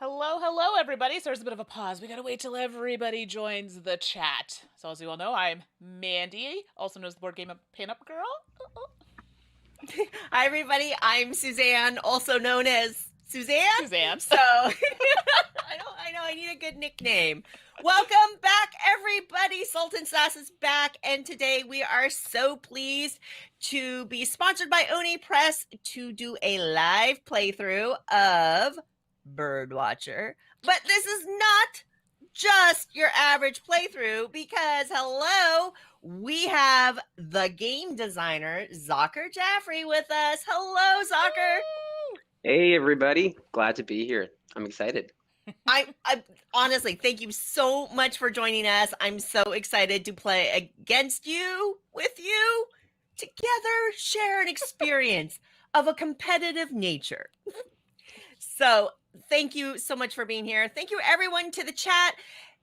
Hello, everybody. So there's a bit of a pause. We gotta wait till everybody joins the chat. So as you all know, I'm Mandy, also known as the board game Pin-Up Girl. Hi, everybody. I'm Suzanne, also known as Suzanne. Suzanne. So I know. I need a good nickname. Welcome back, everybody. Sultan Sass is back, and today we are so pleased to be sponsored by Oni Press to do a live playthrough of Birdwatcher. But this is not just your average playthrough because, hello, we have the game designer, Zakir Jafry, with us. Hello, Zakir. Hey everybody, glad to be here. I'm excited. I honestly thank you so much for joining us. I'm so excited to play against you, with you, together, share an experience of a competitive nature. So thank you so much for being here. Thank you everyone to the chat.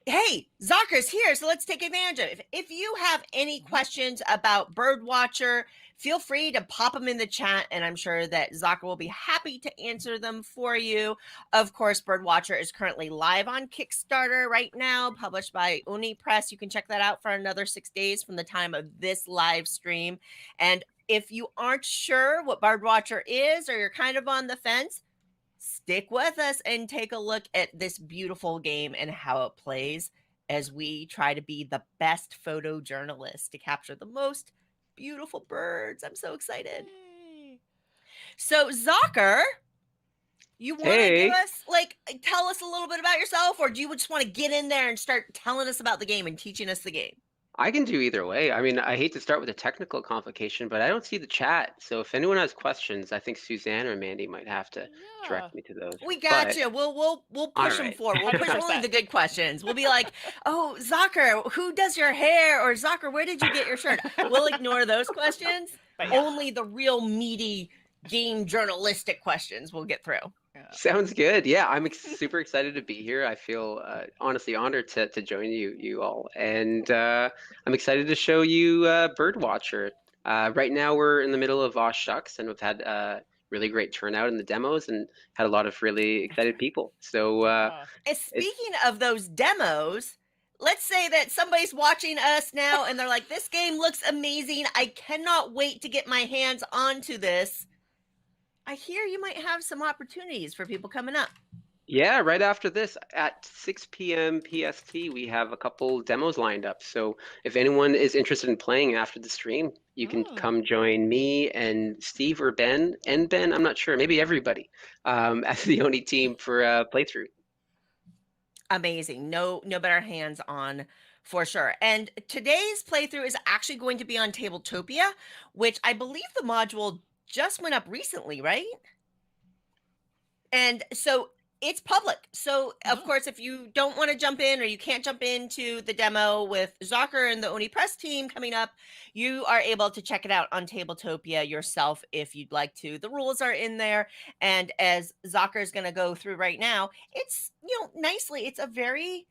Hey, Zakir's here, so let's take advantage of it. If you have any questions about Birdwatcher, feel free to pop them in the chat, and I'm sure that Zakir will be happy to answer them for you. Of course, Birdwatcher is currently live on Kickstarter right now, published by Uni Press. You can check that out for another 6 days from the time of this live stream. And if you aren't sure what Birdwatcher is, or you're kind of on the fence, stick with us and take a look at this beautiful game and how it plays as we try to be the best photojournalist to capture the most beautiful birds. I'm so excited. Yay. So, Zakir, you want to Hey. give us, tell us a little bit about yourself, or do you just want to get in there and start telling us about the game and teaching us the game? I can do either way. I mean, I hate to start with a technical complication, but I don't see the chat. So if anyone has questions, I think Suzanne or Mandy might have to Yeah. direct me to those. We got But you. We'll push them right. forward. We'll push only 100%. the good questions. We'll be like, oh, Zakir, who does your hair? Or Zakir, where did you get your shirt? We'll ignore those questions. But yeah. Only the real meaty game journalistic questions we'll get through. Sounds good. Yeah, I'm super excited to be here. I feel honestly honored to join you all, and I'm excited to show you Birdwatcher. Right now we're in the middle of Aw Shucks, and we've had really great turnout in the demos, and had a lot of really excited people. So And speaking of those demos, let's say that somebody's watching us now and they're like, this game looks amazing. I cannot wait to get my hands onto this. I hear you might have some opportunities for people coming up. yeah, right after this at 6 p.m. PST, we have a couple demos lined up. So if anyone is interested in playing after the stream, you can come join me and Steve or Ben, and Ben, I'm not sure, maybe everybody, as the Oni team for a playthrough. Amazing. No better hands on for sure. And today's playthrough is actually going to be on Tabletopia, which I believe the module just went up recently, right? And so it's public. So of course, if you don't want to jump in, or you can't jump into the demo with Zakir and the Oni Press team coming up, you are able to check it out on Tabletopia yourself if you'd like to. The rules are in there, and as Zakir is going to go through right now, it's, nicely, it's a very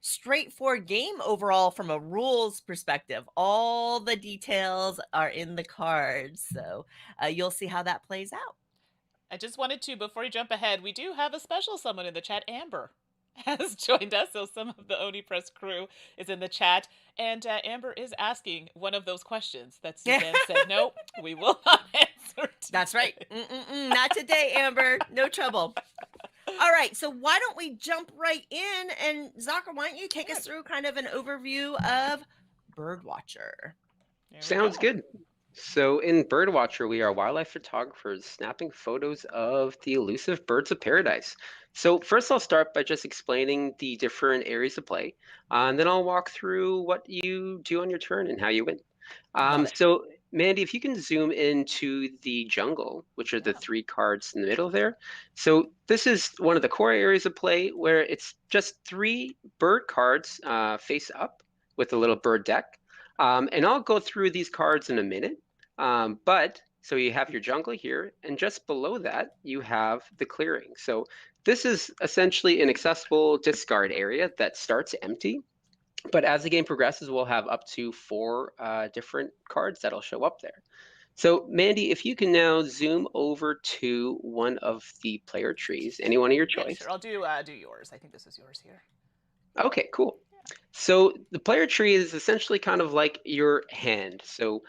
straightforward game overall from a rules perspective. All the details are in the cards, so you'll see how that plays out. I just wanted to, before you jump ahead, we do have a special someone in the chat. Amber has joined us, so some of the Oni Press crew is in the chat, and Amber is asking one of those questions that Suzanne said, no, we will not answer today. That's right. Not today, Amber. No trouble. All right, so why don't we jump right in, and Zakir, why don't you take us through kind of an overview of Birdwatcher? Sounds good. So in Birdwatcher, we are wildlife photographers snapping photos of the elusive birds of paradise. So first I'll start by just explaining the different areas of play, and then I'll walk through what you do on your turn and how you win. So Mandy, if you can zoom into the jungle, which are the 3 cards in the middle there. So this is one of the core areas of play where it's just 3 bird cards face up with a little bird deck. And I'll go through these cards in a minute. So you have your jungle here, and just below that, you have the clearing. So this is essentially an accessible discard area that starts empty. But as the game progresses, we'll have up to 4 different cards that'll show up there. So, Mandy, if you can now zoom over to one of the player trees, any one of your Yeah, choice. sure. I'll do yours. I think this is yours here. Okay, cool. So the player tree is essentially kind of like your hand. So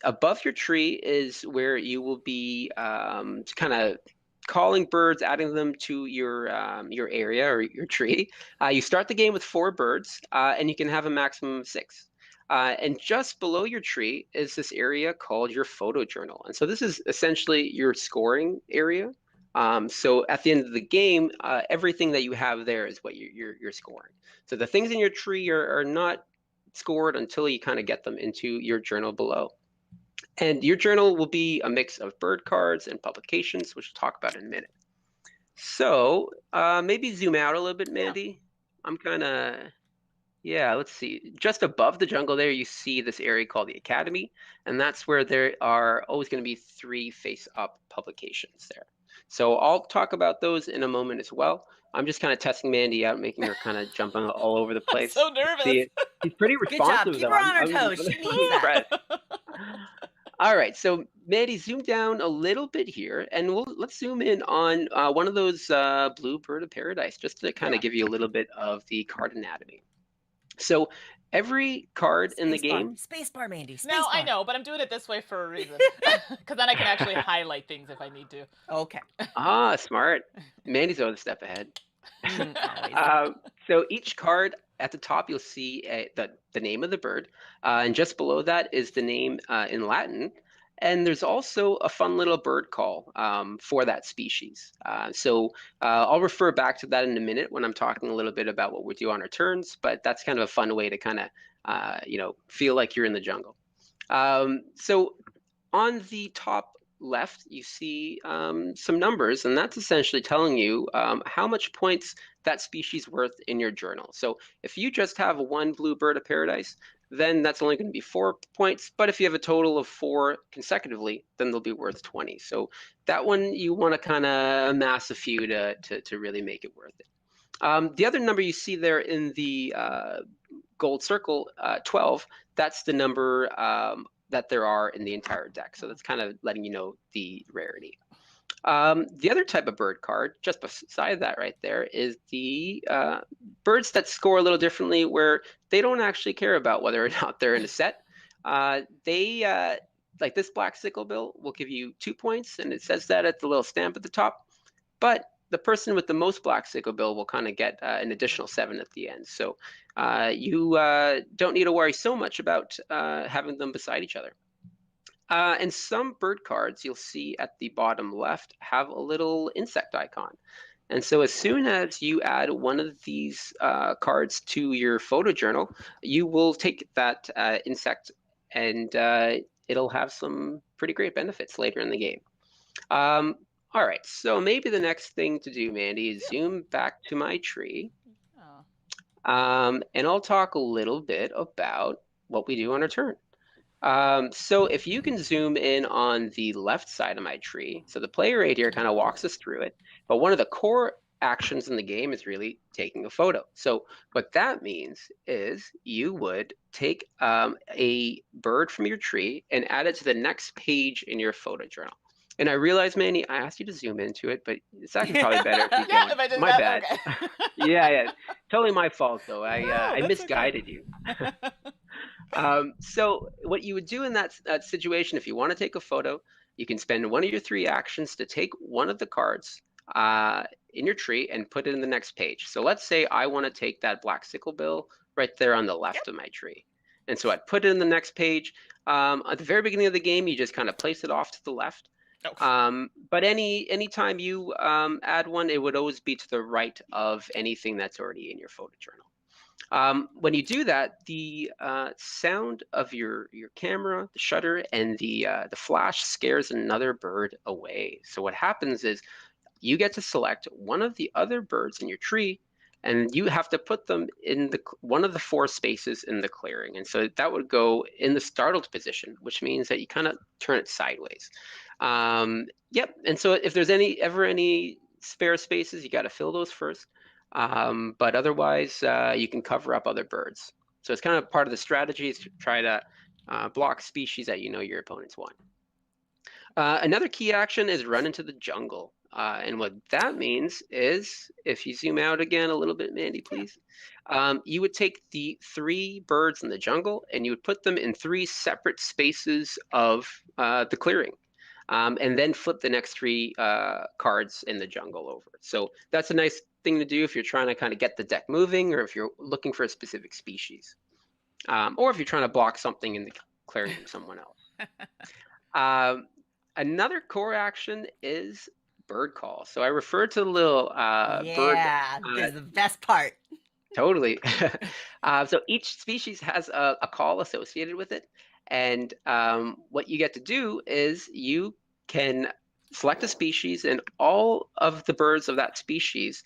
above your tree is where you will be kind of calling birds, adding them to your area or your tree. You start the game with 4 birds, and you can have a maximum of 6. And just below your tree is this area called your photo journal. And so this is essentially your scoring area. So at the end of the game, everything that you have there is what you're scoring. So the things in your tree are not scored until you kind of get them into your journal below. And your journal will be a mix of bird cards and publications, which we'll talk about in a minute. So maybe zoom out a little bit, Mandy. I'm kind of, yeah, let's see. Just above the jungle there, you see this area called the Academy, and that's where there are always going to be 3 face-up publications there. So I'll talk about those in a moment as well. I'm just kind of testing Mandy out, making her kind of jumping all over the I'm place. so nervous. See, she's pretty Good job. responsive Keep though. her on her I'm toes. She needs that. impressed. All right, so Mandy, zoom down a little bit here, and let's zoom in on one of those blue bird of paradise, just to kind of give you a little bit of the card anatomy. So every card in the game. Spacebar, Mandy. Spacebar. No, I know, but I'm doing it this way for a reason. Because then I can actually highlight things if I need to. Okay. Ah, smart. Mandy's always a step ahead. Always. So each card at the top, you'll see the name of the bird, and just below that is the name in Latin. And there's also a fun little bird call for that species. So I'll refer back to that in a minute when I'm talking a little bit about what we do on our turns, but that's kind of a fun way to kind of, feel like you're in the jungle. So on the top left, you see some numbers, and that's essentially telling you how much points that species worth in your journal. So if you just have 1 blue bird of paradise, then that's only going to be 4 points. But if you have a total of 4 consecutively, then they'll be worth 20. So that one, you want to kind of amass a few to really make it worth it. The other number you see there in the gold circle, 12, that's the number that there are in the entire deck. So that's kind of letting you know the rarity. The other type of bird card, just beside that right there, is the birds that score a little differently, where they don't actually care about whether or not they're in a set. Like this black sicklebill will give you 2 points, and it says that at the little stamp at the top. But the person with the most black sicklebill will kind of get an additional 7 at the end. So you don't need to worry so much about having them beside each other. And some bird cards you'll see at the bottom left have a little insect icon. And so as soon as you add one of these cards to your photo journal, you will take that insect, and it'll have some pretty great benefits later in the game. All right, so maybe the next thing to do, Mandy, is zoom back to my tree. And I'll talk a little bit about what we do on our turn. So if you can zoom in on the left side of my tree, so the player right here kind of walks us through it, but one of the core actions in the game is really taking a photo. So what that means is you would take a bird from your tree and add it to the next page in your photo journal. And I realize, Manny, I asked you to zoom into it, but it's actually probably better if you Yeah, don't. if I did My that, bad. okay. Yeah. Totally my fault, though. I that's misguided okay. you. So what you would do in that situation, if you want to take a photo, you can spend one of your 3 actions to take one of the cards in your tree and put it in the next page. So let's say I want to take that black sicklebill right there on the left of my tree. And so I'd put it in the next page. At the very beginning of the game, you just kind of place it off to the left. But anytime you add one, it would always be to the right of anything that's already in your photo journal. When you do that, the sound of your camera, the shutter, and the flash scares another bird away. So what happens is you get to select one of the other birds in your tree, and you have to put them in one of the 4 spaces in the clearing. And so that would go in the startled position, which means that you kind of turn it sideways. Yep. And so if there's ever any spare spaces, you got to fill those first. But otherwise, you can cover up other birds. So it's kind of part of the strategy is to try to block species that you know your opponents want. Another key action is run into the jungle. And what that means is, if you zoom out again a little bit, Mandy, please, you would take the 3 birds in the jungle and you would put them in 3 separate spaces of the clearing. And then flip the next 3 cards in the jungle over. So that's a nice thing to do if you're trying to kind of get the deck moving, or if you're looking for a specific species, or if you're trying to block something in the clearing from someone else. Another core action is bird call. So I referred to the little bird. Yeah, this is the best part. Totally. So each species has a call associated with it. And what you get to do is you can select a species, and all of the birds of that species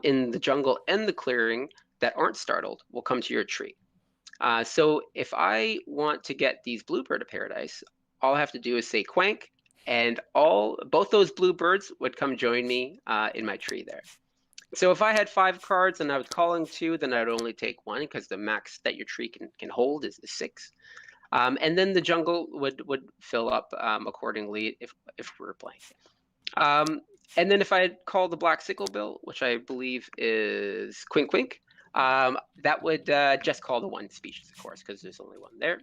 in the jungle and the clearing that aren't startled will come to your tree. So if I want to get these bluebird of paradise, all I have to do is say quank, and both those blue birds would come join me in my tree there. So if I had 5 cards and I was calling 2, then I'd only take 1, because the max that your tree can hold is 6. And then the jungle would fill up accordingly if we're playing. And then if I had called the black sicklebill, which I believe is quink quink, that would just call the 1 species, of course, because there's only 1 there.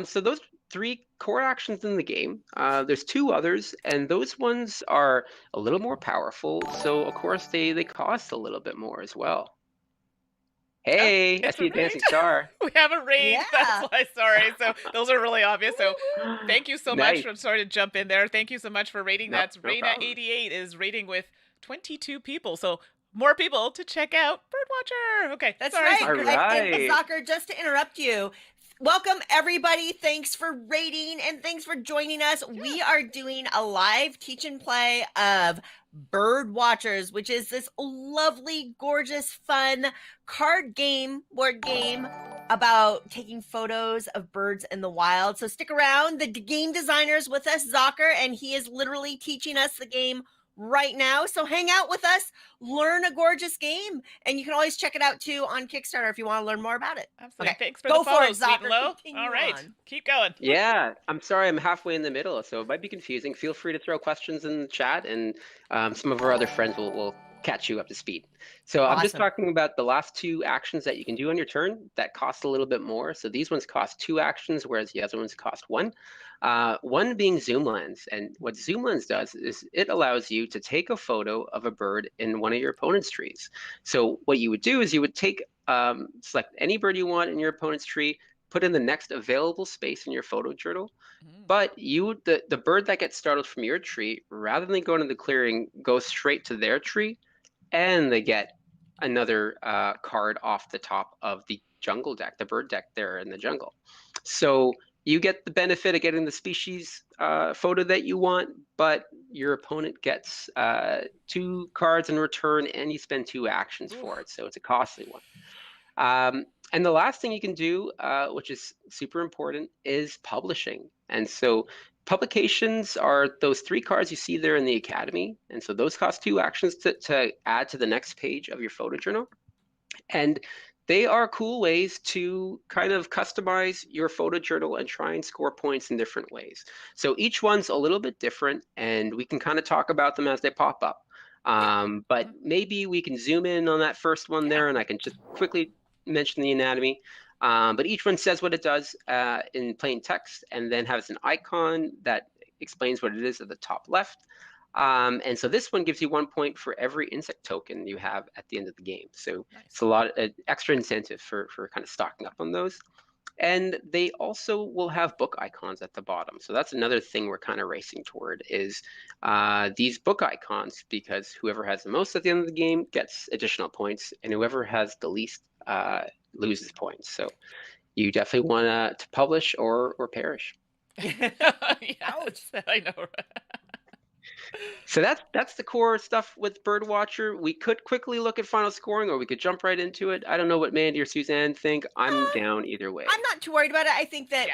So those 3 core actions in the game. There's 2 others, and those ones are a little more powerful. So of course they cost a little bit more as well. Hey, I see a dancing star. We have a raid. Yeah. That's why. Sorry. So those are really obvious. So thank you so Nice. much. I'm sorry to jump in there. Thank you so much for rating. No, That's no Raina problem. 88 is rating with 22 people. So more people to check out Birdwatcher. Okay, That's sorry. right. All And right. Zakir, just to interrupt you, welcome everybody. Thanks for rating and thanks for joining us. We are doing a live teach and play of Birdwatchers, which is this lovely, gorgeous, fun board game about taking photos of birds in the wild. So stick around. The game designer's with us, Zakir, and he is literally teaching us the game right now. So hang out with us, learn a gorgeous game, and you can always check it out too on Kickstarter if you want to learn more about it. Absolutely. Okay, Thanks for go the for it, follows, sweet and Zakir. low. Continue All right, on. keep going. Yeah, I'm sorry, I'm halfway in the middle, so it might be confusing. Feel free to throw questions in the chat, and some of our other friends will catch you up to speed. So I'm just Awesome. talking about the last 2 actions that you can do on your turn that cost a little bit more. So these ones cost 2 actions, whereas the other ones cost 1. One being zoom lens. And what zoom lens does is it allows you to take a photo of a bird in one of your opponent's trees. So what you would do is you would take, select any bird you want in your opponent's tree, put in the next available space in your photo journal. But the bird that gets startled from your tree, rather than going to the clearing, goes straight to their tree, and they get another card off the top of the jungle deck, the bird deck there in the jungle. So you get the benefit of getting the species photo that you want, but your opponent gets 2 cards in return, and you spend 2 actions for it. So it's a costly one. And the last thing you can do, which is super important, is publishing. And so publications are those 3 cards you see there in the Academy. And so those cost 2 actions to add to the next page of your photo journal. And they are cool ways to kind of customize your photo journal and try and score points in different ways. So each one's a little bit different, and we can kind of talk about them as they pop up. But maybe we can zoom in on that first one there, and I can just quickly mention the anatomy. But each one says what it does in plain text, and then has an icon that explains what it is at the top left. And so this one gives you 1 point for every insect token you have at the end of the game. So it's a lot of extra incentive for kind of stocking up on those. And they also will have book icons at the bottom. So that's another thing we're kind of racing toward, is these book icons, because whoever has the most at the end of the game gets additional points, and whoever has the least loses points. So you definitely want to publish or perish. Ouch. I know. So that's the core stuff with Birdwatcher. We could quickly look at final scoring, or we could jump right into it. I don't know what Mandy or Suzanne think. I'm down either way. I'm not too worried about it. I think that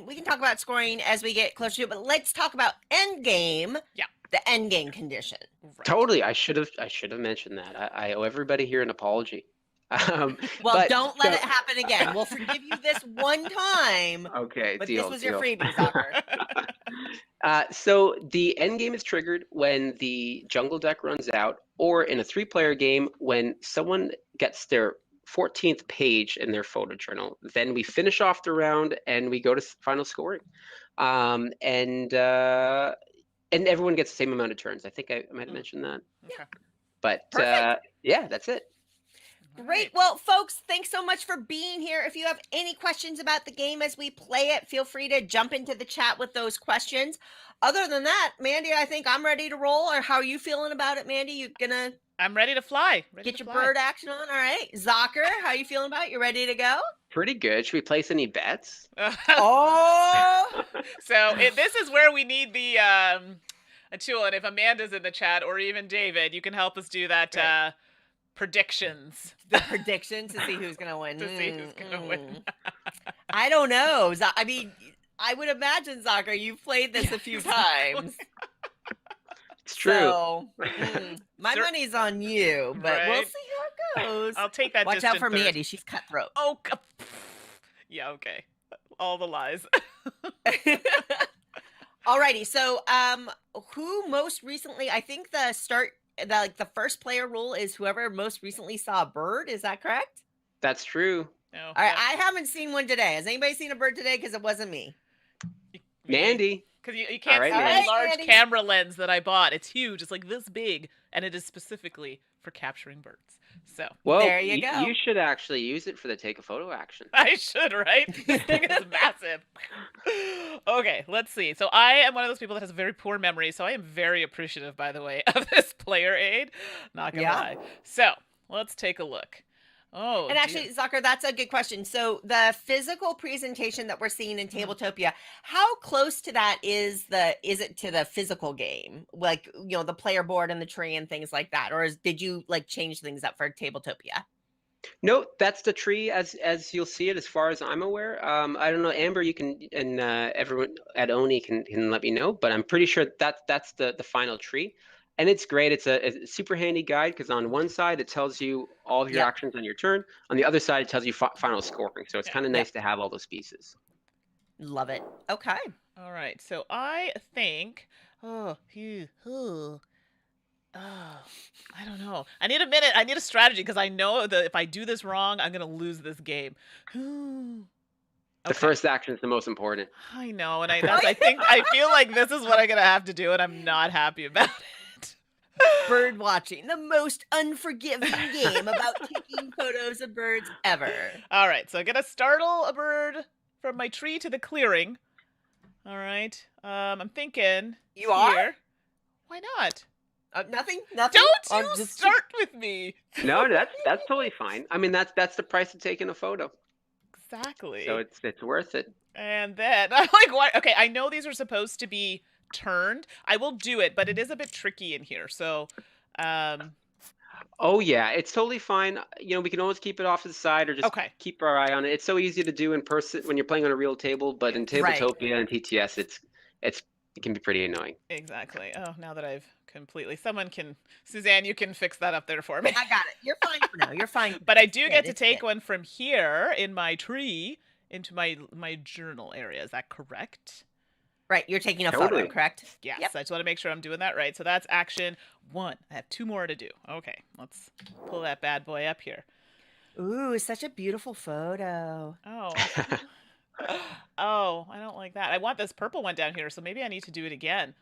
we can talk about scoring as we get closer to it, but let's talk about end game. Yeah. The end game condition. Right. Totally. I should have mentioned that. I owe everybody here an apology. Well, don't let it happen again. We'll forgive you this one time. Okay, but deal. this was your freebie, Zakir. So the end game is triggered when the jungle deck runs out, or in a 3-player game when someone gets their 14th page in their photo journal. Then we finish off the round and we go to final scoring. And everyone gets the same amount of turns. I think I might have mentioned that. Okay. But Perfect. yeah, that's it. Great. Well, folks, thanks so much for being here. If you have any questions about the game as we play it, feel free to jump into the chat with those questions. Other than that, Mandy, I think I'm ready to roll. Or how are you feeling about it, Mandy? You gonna I'm ready to fly. get your bird action on? All right. Zakir, how are you feeling about it? You ready to go? Pretty good. Should we place any bets? Oh, So this is where we need the a tool, and if Amanda's in the chat or even David, you can help us do that predictions. the predictions to see who's gonna win. To see who's gonna win. I don't know. I mean, I would imagine, Zakir, you've played this a few times. It's true. So, my money's on you, but we'll Right. see how it goes. I'll take that. Watch out distant for third. Mandy. She's cutthroat. Oh, yeah, okay. All the lies. Alrighty. So, who most recently? I think the first player rule is whoever most recently saw a bird. Is that correct? That's true. No, All right. I haven't seen one today. Has anybody seen a bird today? Because it wasn't me. Mandy. Because you can't All right, see Mandy. the large Mandy. camera lens that I bought. It's huge. It's like this big, and it is specifically for capturing birds. So Well, There you go. You should actually use it for the take a photo action. I should, right? This thing is massive. Okay, let's see. So I am one of those people that has a very poor memory, so I am very appreciative, by the way, of this player aid. Not gonna Yeah. lie. So let's take a look. Oh, And actually, Zakir, that's a good question. So the physical presentation that we're seeing in Tabletopia, how close to that is it to the physical game? Like, the player board and the tree and things like that? Or did you like change things up for Tabletopia? No, that's the tree as you'll see it as far as I'm aware. I don't know, Amber, you can, and everyone at Oni can let me know, but I'm pretty sure that's the final tree. And it's great. It's a super handy guide because on one side it tells you all of your Yeah. actions on your turn. On the other side it tells you final scoring. So it's Yeah. kind of nice to have all those pieces. Love it. Okay. All right. So I think. Oh, I don't know. I need a minute. I need a strategy because I know that if I do this wrong, I'm gonna lose this game. The first action is the most important. I know, and I feel like this is what I'm gonna have to do, and I'm not happy about it. Bird watching, the most unforgiving game about taking photos of birds ever. All right, so I'm gonna startle a bird from my tree to the clearing. All right. I'm thinking. You are? here. Why not? Nothing? Nothing? Don't you Just- start with me. No, that's totally fine. I mean, that's the price of taking a photo. Exactly. So it's worth it. And then I'm like, why? Okay, I know these are supposed to be turned. I will do it, but it is a bit tricky in here. So, Oh yeah, it's totally fine. We can always keep it off to the side or just Okay. keep our eye on it. It's so easy to do in person when you're playing on a real table, but in Right. Tabletopia and TTS, it can be pretty annoying. exactly. Oh, now that I've Suzanne, you can fix that up there for me. I got it. You're fine for now. You're fine. But I do It's get good, to it's take good. one from here in my tree into my journal area. Is that correct? Right. You're taking a Totally. photo, correct? Yes. Yep. I just want to make sure I'm doing that right. So that's action 1. I have 2 more to do. Okay, let's pull that bad boy up here. Ooh, such a beautiful photo. Oh. Oh, I don't like that. I want this purple one down here, so maybe I need to do it again.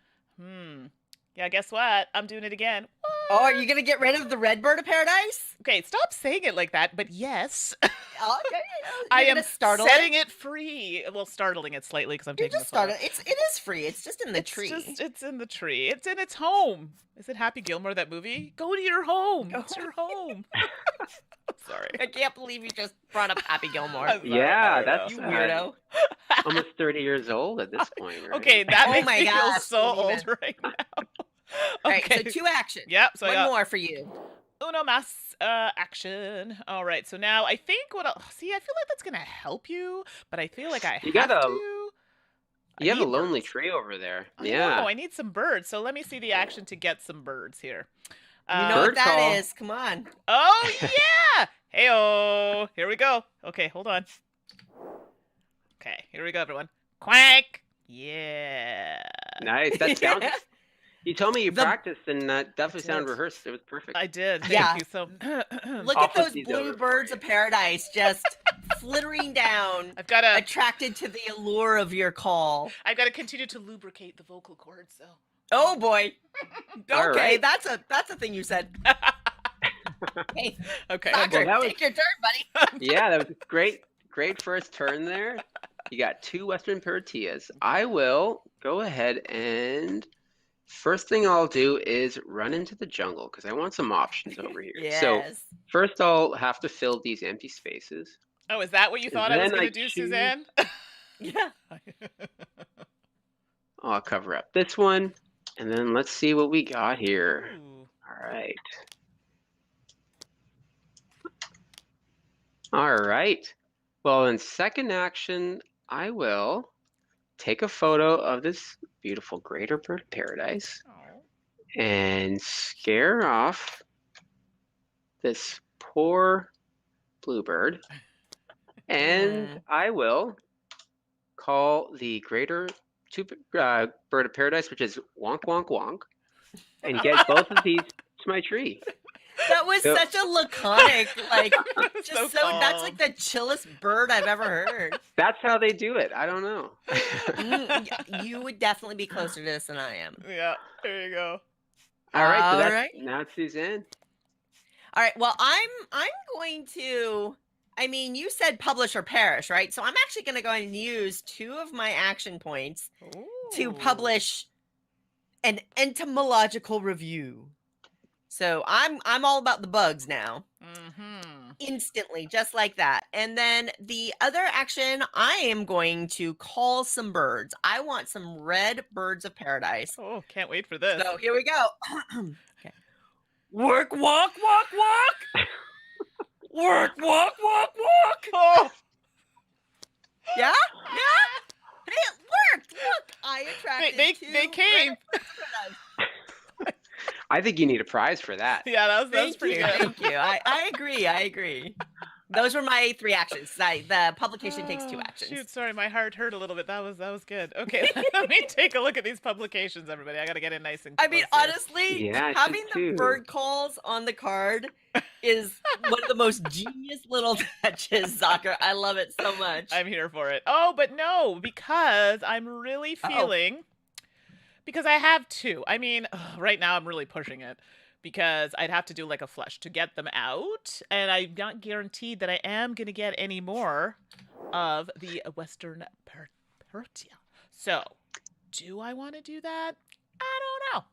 Yeah, guess what? I'm doing it again. Oh, are you going to get rid of the red bird of paradise? Okay, stop saying it like that, but yes. Oh, okay. I You're am gonna startle setting it free. Well, startling it slightly because I'm You're taking just the photo. startled. It is free. It's just in the tree. It's in the tree. It's in its home. Is it Happy Gilmore, that movie? Go to your home. Go It's your home. Sorry. I can't believe you just brought up Happy Gilmore. I'm sorry. Yeah, I know. that's You weirdo. almost 30 years old at this point, right? Okay, that Oh makes my me feel gosh, so believe old it. right now. All right, Okay. so 2 actions. Yep, so I One got more for you. uno mas action. All right, so now I think I feel like that's gonna help you, but I feel like I You have got a- to. You have a need lonely birds. tree over there. I Yeah. know, I need some birds. So let me see the action to get some birds here. You know Bird what that call. is. Come on. Oh yeah! Heyo! Here we go. Okay, hold on. Okay, here we go, everyone. Quack! Yeah. Nice. That sounds. You told me you The- practiced, and that definitely sounded did. rehearsed. It was perfect. I did. Thank Yeah. you so. Look I'll at put those these blue over for birds you. of paradise just flittering down, I've got to. attracted to the allure of your call. I've got to continue to lubricate the vocal cords. So. Oh boy. All Okay, right. that's a thing you said. Hey, Okay. Zakir, that was- take your turn, buddy. Yeah, that was great. Great first turn there. You got 2 Western Paratillas. I will go ahead and first thing I'll do is run into the jungle because I want some options over here. So Yes. first I'll have to fill these empty spaces. Oh, is that what you thought I was Then going to I do, choose- Suzanne? Yeah. I'll cover up this one, and then let's see what we got here. Ooh. All right. All right. Well, in second action, I will take a photo of this beautiful greater bird of paradise Oh. and scare off this poor bluebird. And I will call the greater bird of paradise, which is wonk, wonk, wonk, and get both of these to my tree. That was So- such a laconic, like, just So so that's like the chillest bird I've ever heard. That's how they do it. I don't know. You would definitely be closer to this than I am. Yeah. There you go. All right, so All that's, right. now it's Suzanne. All right. Well, I'm going to. I mean, you said publish or perish, right? So I'm actually going to go ahead and use 2 of my action points to Ooh. publish an entomological review. So I'm all about the bugs now. Mm-hmm. Instantly, just like that. And then the other action, I am going to call some birds. I want some red birds of paradise. Oh, can't wait for this. So here we go. Okay. Work, walk, walk, walk. Work, walk, walk, walk. Oh. Yeah? Yeah? Hey, it worked. Look, I attracted They 2 came. red birds of paradise. I think you need a prize for that. Yeah, that was Thank pretty you. good. Thank you. I agree. I agree. Those were my 3 actions. The publication takes 2 Oh, actions. Shoot, sorry, my heart hurt a little bit. That was good. Okay, let me take a look at these publications, everybody. I gotta get it nice and. I mean, close here. honestly, Yeah, I should having the too. bird calls on the card is one of the most genius little touches, Zakir. I love it so much. I'm here for it. Oh, but no, because I'm really feeling. Because I have 2. I mean, right now I'm really pushing it. Because I'd have to do like a flush to get them out, and I'm not guaranteed that I am going to get any more of the Western Paratia. So, do I want to do that? I don't know.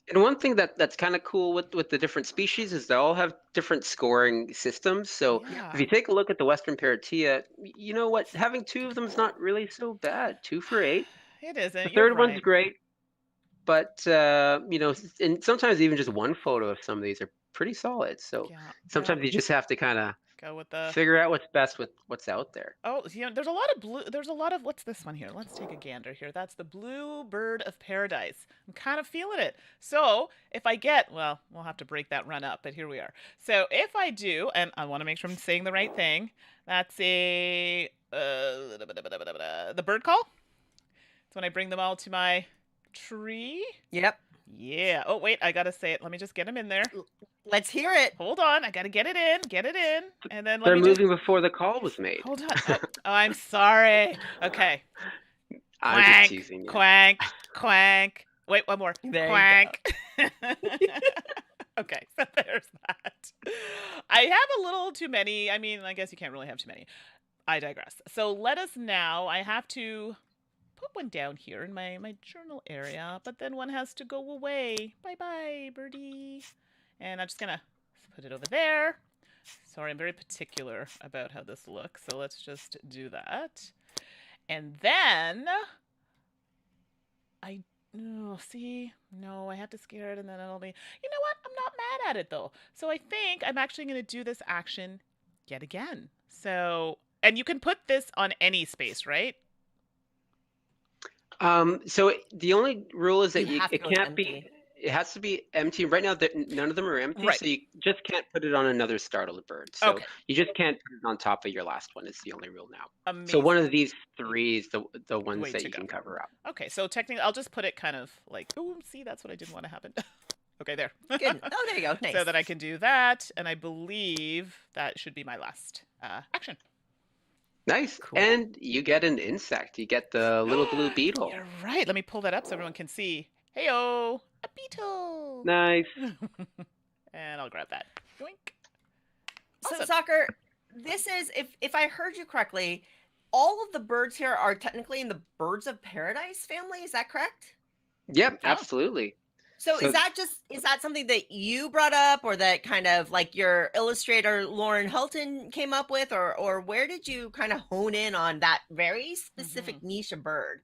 And one thing that's kind of cool with the different species is they all have different scoring systems. So Yeah. if you take a look at the Western Paratia, you know what? Having 2 of them is not really so bad. 2 for 8. It isn't. The You're third one's right. great. But, and sometimes even just one photo of some of these are pretty solid. So Yeah. sometimes you just have to kind of Go with the. figure out what's best with what's out there. Oh, there's a lot of blue. There's a lot of. What's this one here? Let's take a gander here. That's the blue bird of paradise. I'm kind of feeling it. So if I get, well, we'll have to break that run up, but here we are. So if I do, and I want to make sure I'm saying the right thing, that's the bird call. It's when I bring them all to my tree. Yep. Yeah. Oh, wait, I got to say it. Let me just get them in there. Let's hear it. Hold on. I got to get it in. And then let They're me moving before the call was made. Hold on. Oh, I'm sorry. Okay. I'm just Quank, teasing you. quank, quank. Wait, one more. There you Quank. Okay, so there's that. I have a little too many. I mean, I guess you can't really have too many. I digress. So let us now. I have to put one down here in my journal area, but then one has to go away. Bye-bye, birdie. And I'm just going to put it over there. Sorry, I'm very particular about how this looks, so let's just do that. And then I have to scare it, and then it'll be, you know what? I'm not mad at it, though. So I think I'm actually going to do this action yet again. So, and you can put this on any space, right? So the only rule is that You have to it go can't be empty. it has to be empty. Right now, none of them are empty, Right. so you just can't put it on another startled bird. So Okay. you just can't put it on top of your last one. Is the only rule now. So Amazing. one of these three is the ones way that to you go. can cover up. Okay, so technically, I'll just put it kind of like, oh, see, that's what I didn't want to happen. Okay, there. Good. Oh, there you go. Nice. So that I can do that, and I believe that should be my last action. Nice. Cool. And you get an insect. You get the little blue beetle. You're right. Let me pull that up so everyone can see. Heyo, a beetle. Nice. And I'll grab that. Yoink. So, Awesome. Zakir, this is, if I heard you correctly, all of the birds here are technically in the birds of paradise family. Is that correct? Yep, Oh. absolutely. So, So- is that something that you brought up, or that kind of like your illustrator Lauren Helton came up with, or where did you kind of hone in on that very specific niche of bird?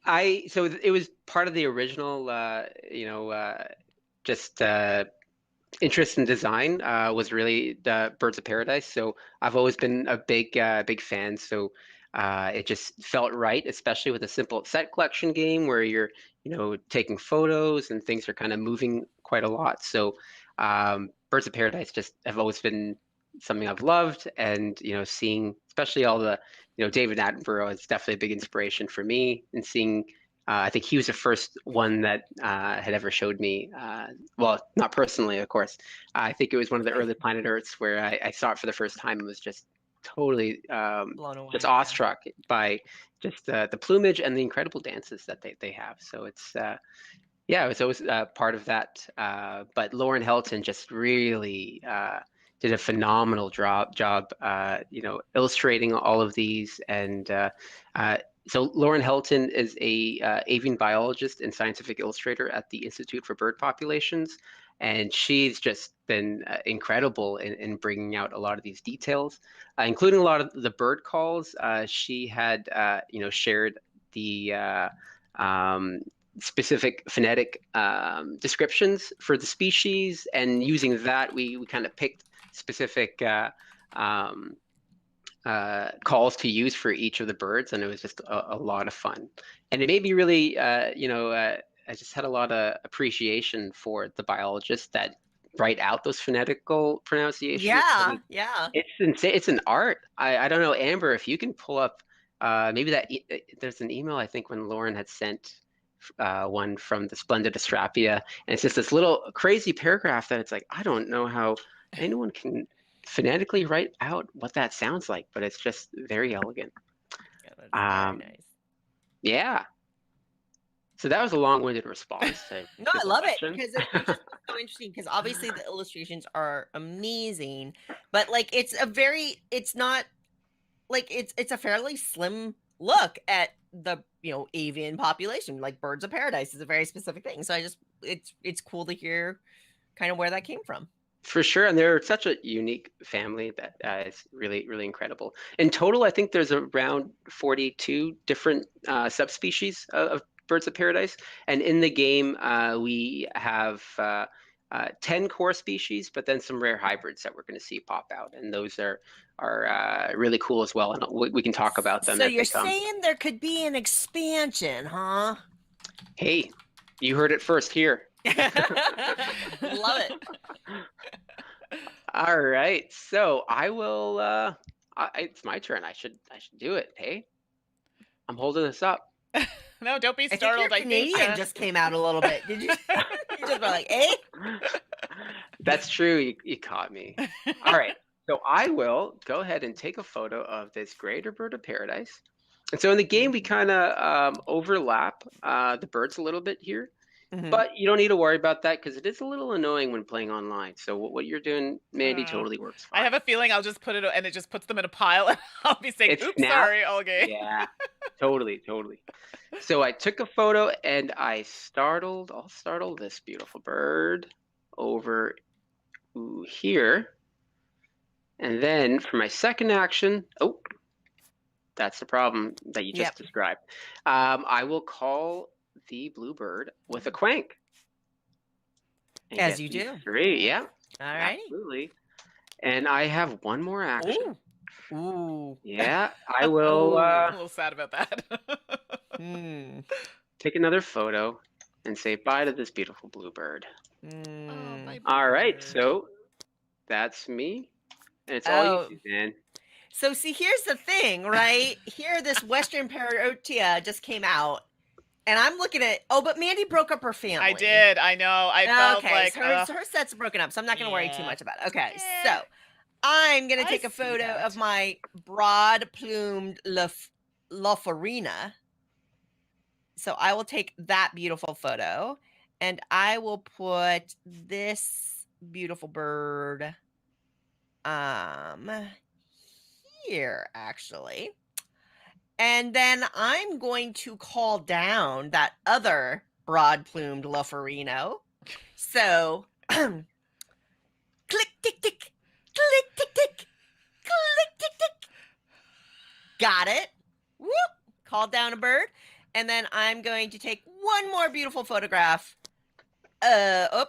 So it was part of the original, just interest in design was really the Birds of Paradise. So I've always been a big fan. So it just felt right, especially with a simple set collection game where you're, taking photos and things are kind of moving quite a lot. So Birds of Paradise just have always been something I've loved, and seeing especially all the, David Attenborough is definitely a big inspiration for me, and seeing. I think he was the first one that had ever showed me. Well, not personally, of course. I think it was one of the early Planet Earths where I saw it for the first time and was just totally Blown away. just awestruck by just the plumage and the incredible dances that they have. So it's it was always part of that. But Lauren Helton just really did a phenomenal job, illustrating all of these. And so Lauren Helton is a avian biologist and scientific illustrator at the Institute for Bird Populations. And she's just been incredible in bringing out a lot of these details, including a lot of the bird calls. She had, shared the specific phonetic descriptions for the species, and using that, we kind of picked specific calls to use for each of the birds, and it was just a lot of fun. And it made me really, I just had a lot of appreciation for the biologists that write out those phonetical pronunciations. Yeah. It's insane. It's an art. I don't know, Amber, if you can pull up maybe there's an email I think when Lauren had sent one from the Splendid Astrapia, and it's just this little crazy paragraph that it's like, I don't know how anyone can phonetically write out what that sounds like, but it's just very elegant. Yeah, that's very nice. Yeah. So that was a long-winded response. No, I love it because it's just so interesting, because obviously the illustrations are amazing, but like it's not like it's a fairly slim look at the avian population. Like birds of paradise is a very specific thing. So it's cool to hear kind of where that came from. For sure, and they're such a unique family that is really, really incredible. In total, I think there's around 42 different subspecies of birds of paradise, and in the game we have 10 core species, but then some rare hybrids that we're going to see pop out, and those are really cool as well, and we can talk about them. So as you're they come. saying there could be an expansion, Hey, you heard it first here. Love it. All right, so I will. It's my turn. I should do it. Hey, I'm holding this up. No, don't be I think startled. your Canadian just came out a little bit. Did you? You just were like, eh? That's true. You caught me. All right, so I will go ahead and take a photo of this greater bird of paradise. And so in the game, we kind of overlap the birds a little bit here. Mhm. But you don't need to worry about that because it is a little annoying when playing online. So what you're doing, Mandy, totally works fine. I have a feeling I'll just put it, and it just puts them in a pile, and I'll be saying, It's oops, snap. sorry, okay. Yeah, totally. So I took a photo and I'll startle this beautiful bird over here. And then for my second action, that's the problem that you just described. I will call the bluebird with a quank. As you do. 3, yeah. All right. Absolutely. And I have one more action. Ooh. Yeah, I will I'm a little sad about that. take another photo. and say bye to this beautiful bluebird. Oh, bye, All right, bluebird. so that's me, and it's all you, Oh. Suzanne. So see, here's the thing, right? Here, this Western Parotia just came out, and I'm looking at. Oh, but Mandi broke up her family. I did. I know. I felt Okay, like so her set's broken up, so I'm not going to worry too yeah. much about it. Okay, Eh, so I'm going to I take a see photo that. of my broad-plumed Lofarina. So I will take that beautiful photo, and I will put this beautiful bird here, actually. And then I'm going to call down that other broad-plumed Lofarino. So, click, tick, tick, click, tick, tick, click, tick, tick. Got it. Whoop. Called down a bird. And then I'm going to take one more beautiful photograph.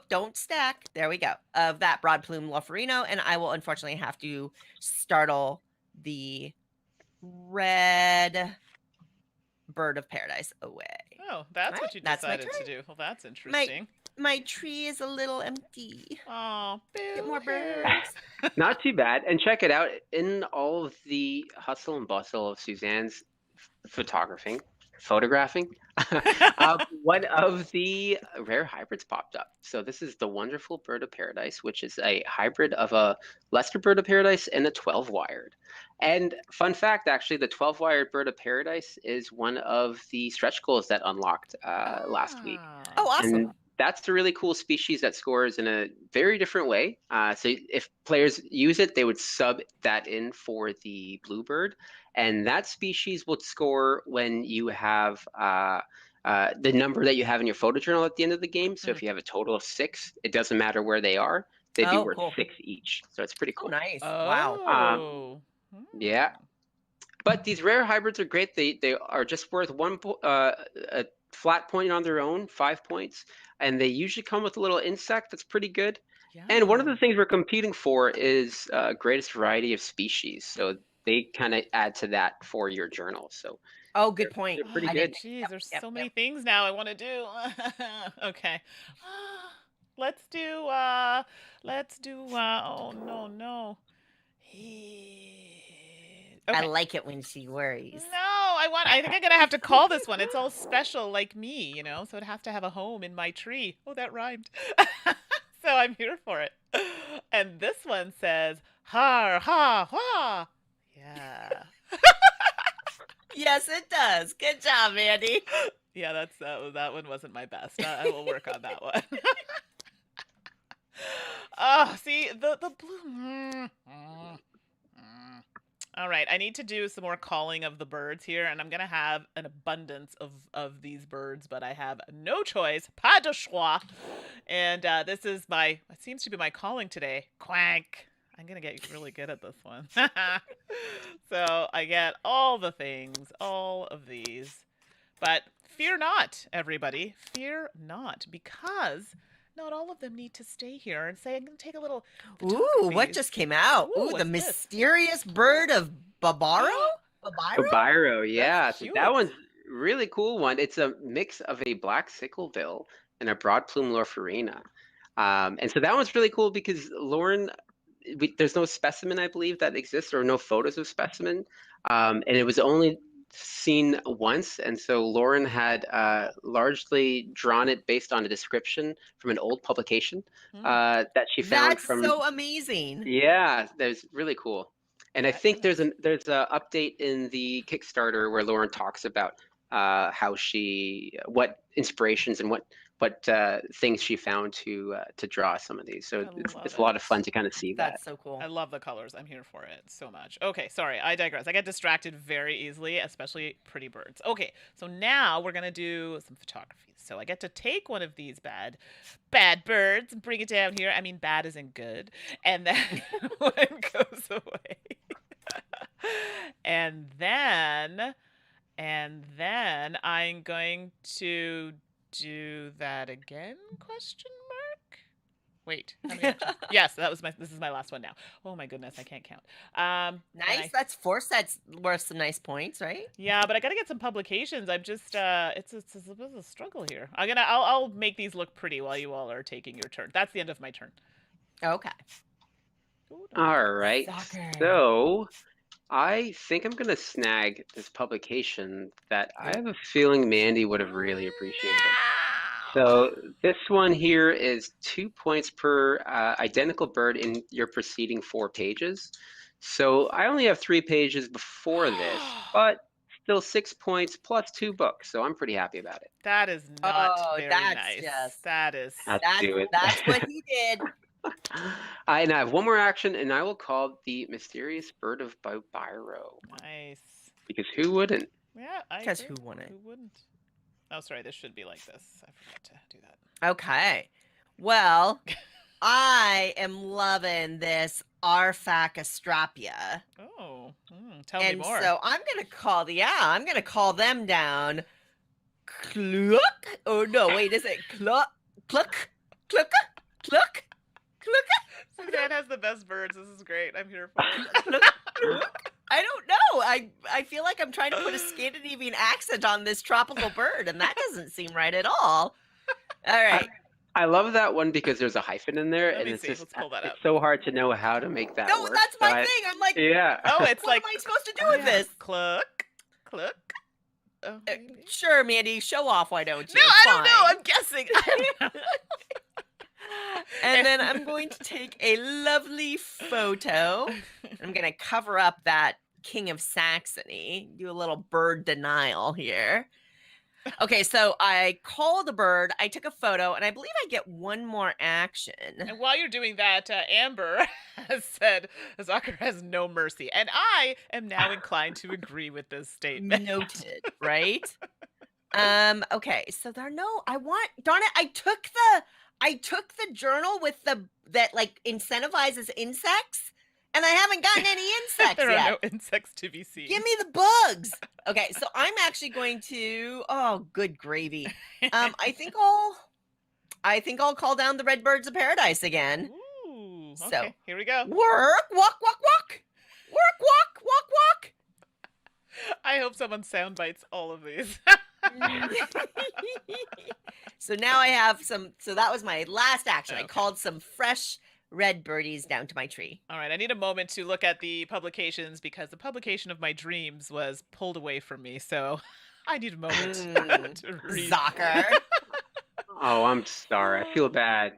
Don't stack. There we go. Of that broad-plumed Lofarino. And I will unfortunately have to startle the red bird of paradise away. Oh, that's Right, what you that's my decided to turn. do. Well, that's interesting. My tree is a little empty. Oh, Get more boo-hoo. birds. Not too bad. And check it out. In all of the hustle and bustle of Suzanne's photographing, one of the rare hybrids popped up. So this is the wonderful bird of paradise, which is a hybrid of a Leicester bird of paradise and a 12-wired. And fun fact, actually, the 12-wired bird of paradise is one of the stretch goals that unlocked last week. Oh, awesome. And that's a really cool species that scores in a very different way. So if players use it, they would sub that in for the bluebird. And that species will score when you have the number that you have in your photo journal at the end of the game. So if you have a total of 6, it doesn't matter where they are. They'd be worth cool. 6 each. So it's pretty Oh, cool. nice. Oh. Wow. Yeah. But these rare hybrids are great. They are just worth a flat point on their own, 5 points. And they usually come with a little insect that's pretty good. Yeah. And one of the things we're competing for is greatest variety of species. So they kind of add to that for your journal. So Oh, good point. they're pretty I good. didn't- Geez, there's yep, so yep. many things now I want to do. Okay. Let's do oh no. Okay. I like it when she worries. No, I think I'm gonna have to call this one. It's all special like me, you know, so it has to have a home in my tree. Oh, that rhymed. So I'm here for it. And this one says, har, ha, ha. Yeah. Yes, it does. Good job, Mandi. Yeah, that one wasn't my best. I will work on that one. Oh, see, the blue. All right, I need to do some more calling of the birds here, and I'm going to have an abundance of these birds, but I have no choice. Pas de choix. And this is it seems to be my calling today. Quank. I'm going to get really good at this one. So I get all the things, all of these. But fear not, everybody. Fear not, because not all of them need to stay here and say, I'm going to take a little. Ooh, what just came out? Ooh, Ooh, the what's this? mysterious bird of Babaro? Babaro? Babaro, yeah. That's So cute. that one's really cool one. It's a mix of a black sicklebill and a broad plume Lorfarina. And so that one's really cool because Lauren, there's no specimen, I believe, that exists, or no photos of specimen. And it was only seen once. And so Lauren had largely drawn it based on a description from an old publication that she found That's from. so amazing. Yeah, that's really cool. And I That's think there's nice. a update in the Kickstarter where Lauren talks about what inspirations and what things she found to draw some of these. So I it's love a lot it. of fun to kind of see that. That's so cool. I love the colors. I'm here for it so much. Okay, sorry, I digress. I get distracted very easily, especially pretty birds. Okay, so now we're gonna do some photography. So I get to take one of these bad birds and bring it down here. I mean, bad isn't good, and then one goes away, and then I'm going to do that again? Question mark. Wait. How many actions? Yes, this is my last one now. Oh my goodness, I can't count. Nice. That's 4 sets worth some nice points, right? Yeah, but I gotta get some publications. I'm just it's a bit of a struggle here. I'll make these look pretty while you all are taking your turn. That's the end of my turn. Okay. Ooh, All right. Soccer. So I think I'm gonna snag this publication that I have a feeling Mandy would have really appreciated. So this one here is 2 points per identical bird in your preceding 4 pages. So I only have 3 pages before this, but still 6 points plus 2 books. So I'm pretty happy about it. That is not very that's nice. just That is. Let's do it. That's what he did. And I have one more action, and I will call the Mysterious Bird of Babaro. Nice. Because who wouldn't? Yeah, I Because agree. who wouldn't? Who wouldn't? Oh, sorry. This should be like this. I forgot to do that. Okay. Well, I am loving this Arfacastrapia. Oh, tell me And more. so I'm gonna call them down. Cluck? Oh no, wait, is it cluck? Cluck? Cluck? Cluck? Cluck? Suzanne has the best birds. This is great. I'm here for it. Cluck? I don't know. I feel like I'm trying to put a Scandinavian accent on this tropical bird, and that doesn't seem right at all. All right. I love that one because there's a hyphen in there, Let and me it's see. just Let's pull that up. it's so hard to know how to make that No, work. that's So my thing. I'm like, Yeah. Oh, it's what like am I supposed to do with this? Cluck, cluck. Oh, maybe. Sure, Mandy, show off. Why don't you? No, I don't know. Fine. I'm guessing. And then I'm going to take a lovely photo. I'm going to cover up that King of Saxony, do a little bird denial here. Okay, so I called the bird, I took a photo, and I believe I get one more action. And while you're doing that, Amber has said Zakir has no mercy, and I am now inclined to agree with this statement. Noted, right? Okay, so darn it, I took the journal with that like incentivizes insects, and I haven't gotten any insects There yet. are no insects to be seen. Give me the bugs. Okay, so I'm actually going to. Oh, good gravy. I think I'll call down the red birds of paradise again. Ooh, So, okay, here we go. Work, walk, walk, walk. Work, walk, walk, walk. I hope someone sound bites all of these. So now I have some. So that was my last action. I Okay. called some fresh red birdies down to my tree. All right, I need a moment to look at the publications because the publication of my dreams was pulled away from me. So I need a moment to read. Zakir. Oh, I'm sorry. I feel bad.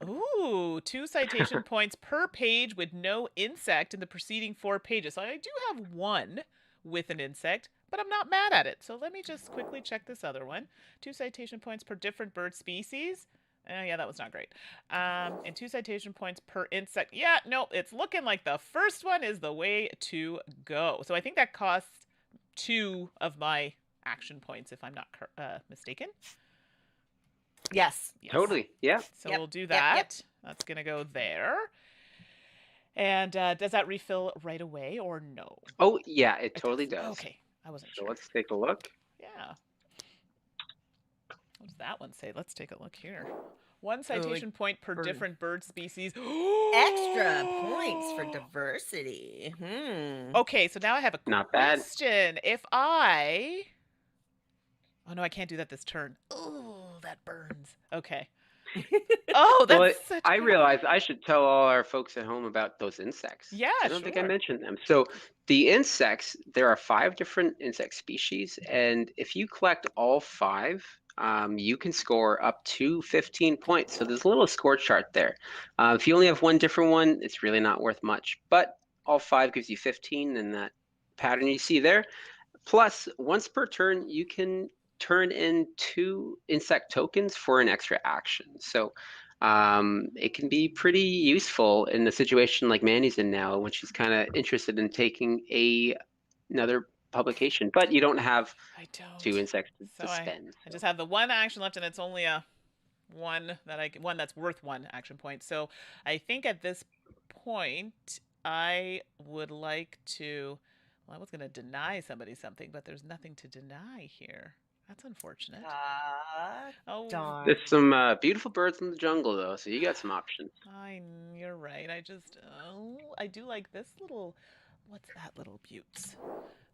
Ooh, 2 citation points per page with no insect in the preceding 4 pages. So I do have one with an insect, but I'm not mad at it. So let me just quickly check this other one. 2 citation points per different bird species. Yeah, that was not great. And 2 citation points per insect. Yeah, no, it's looking like the first one is the way to go. So I think that costs 2 of my action points, if I'm not mistaken. Yes. Totally. Yeah. So Yep, we'll do yep, that. yep. That's going to go there. And does that refill right away or no? Oh, yeah, it It totally does. Okay, I wasn't So sure. let's take a look. Yeah. What does that one say? Let's take a look here. 1 citation point per bird. different bird species. Extra points for diversity. Okay, so now I have a Not bad. question. If I... Oh, no, I can't do that this turn. Oh, that burns. Okay. Oh, that's Well, such I good- realized I should tell all our folks at home about those insects. Yeah, I don't think I sure. mentioned them. So the insects, there are 5 different insect species, and if you collect all 5, you can score up to 15 points. So there's a little score chart there. If you only have one different one, it's really not worth much. But all 5 gives you 15 in that pattern you see there. Plus, once per turn, you can turn in 2 insect tokens for an extra action. So it can be pretty useful in the situation like Mandy's in now, when she's kind of interested in taking another publication, but you don't have I don't. 2 insects So to spend. I just have the 1 action left, and it's only a one that's worth 1 action point. So I think at this point I would like to. Well, I was going to deny somebody something, but there's nothing to deny here. That's unfortunate. Oh, Oh, darn. There's some beautiful birds in the jungle, though, so you got some options. you're right. I do like this little, what's that little butte?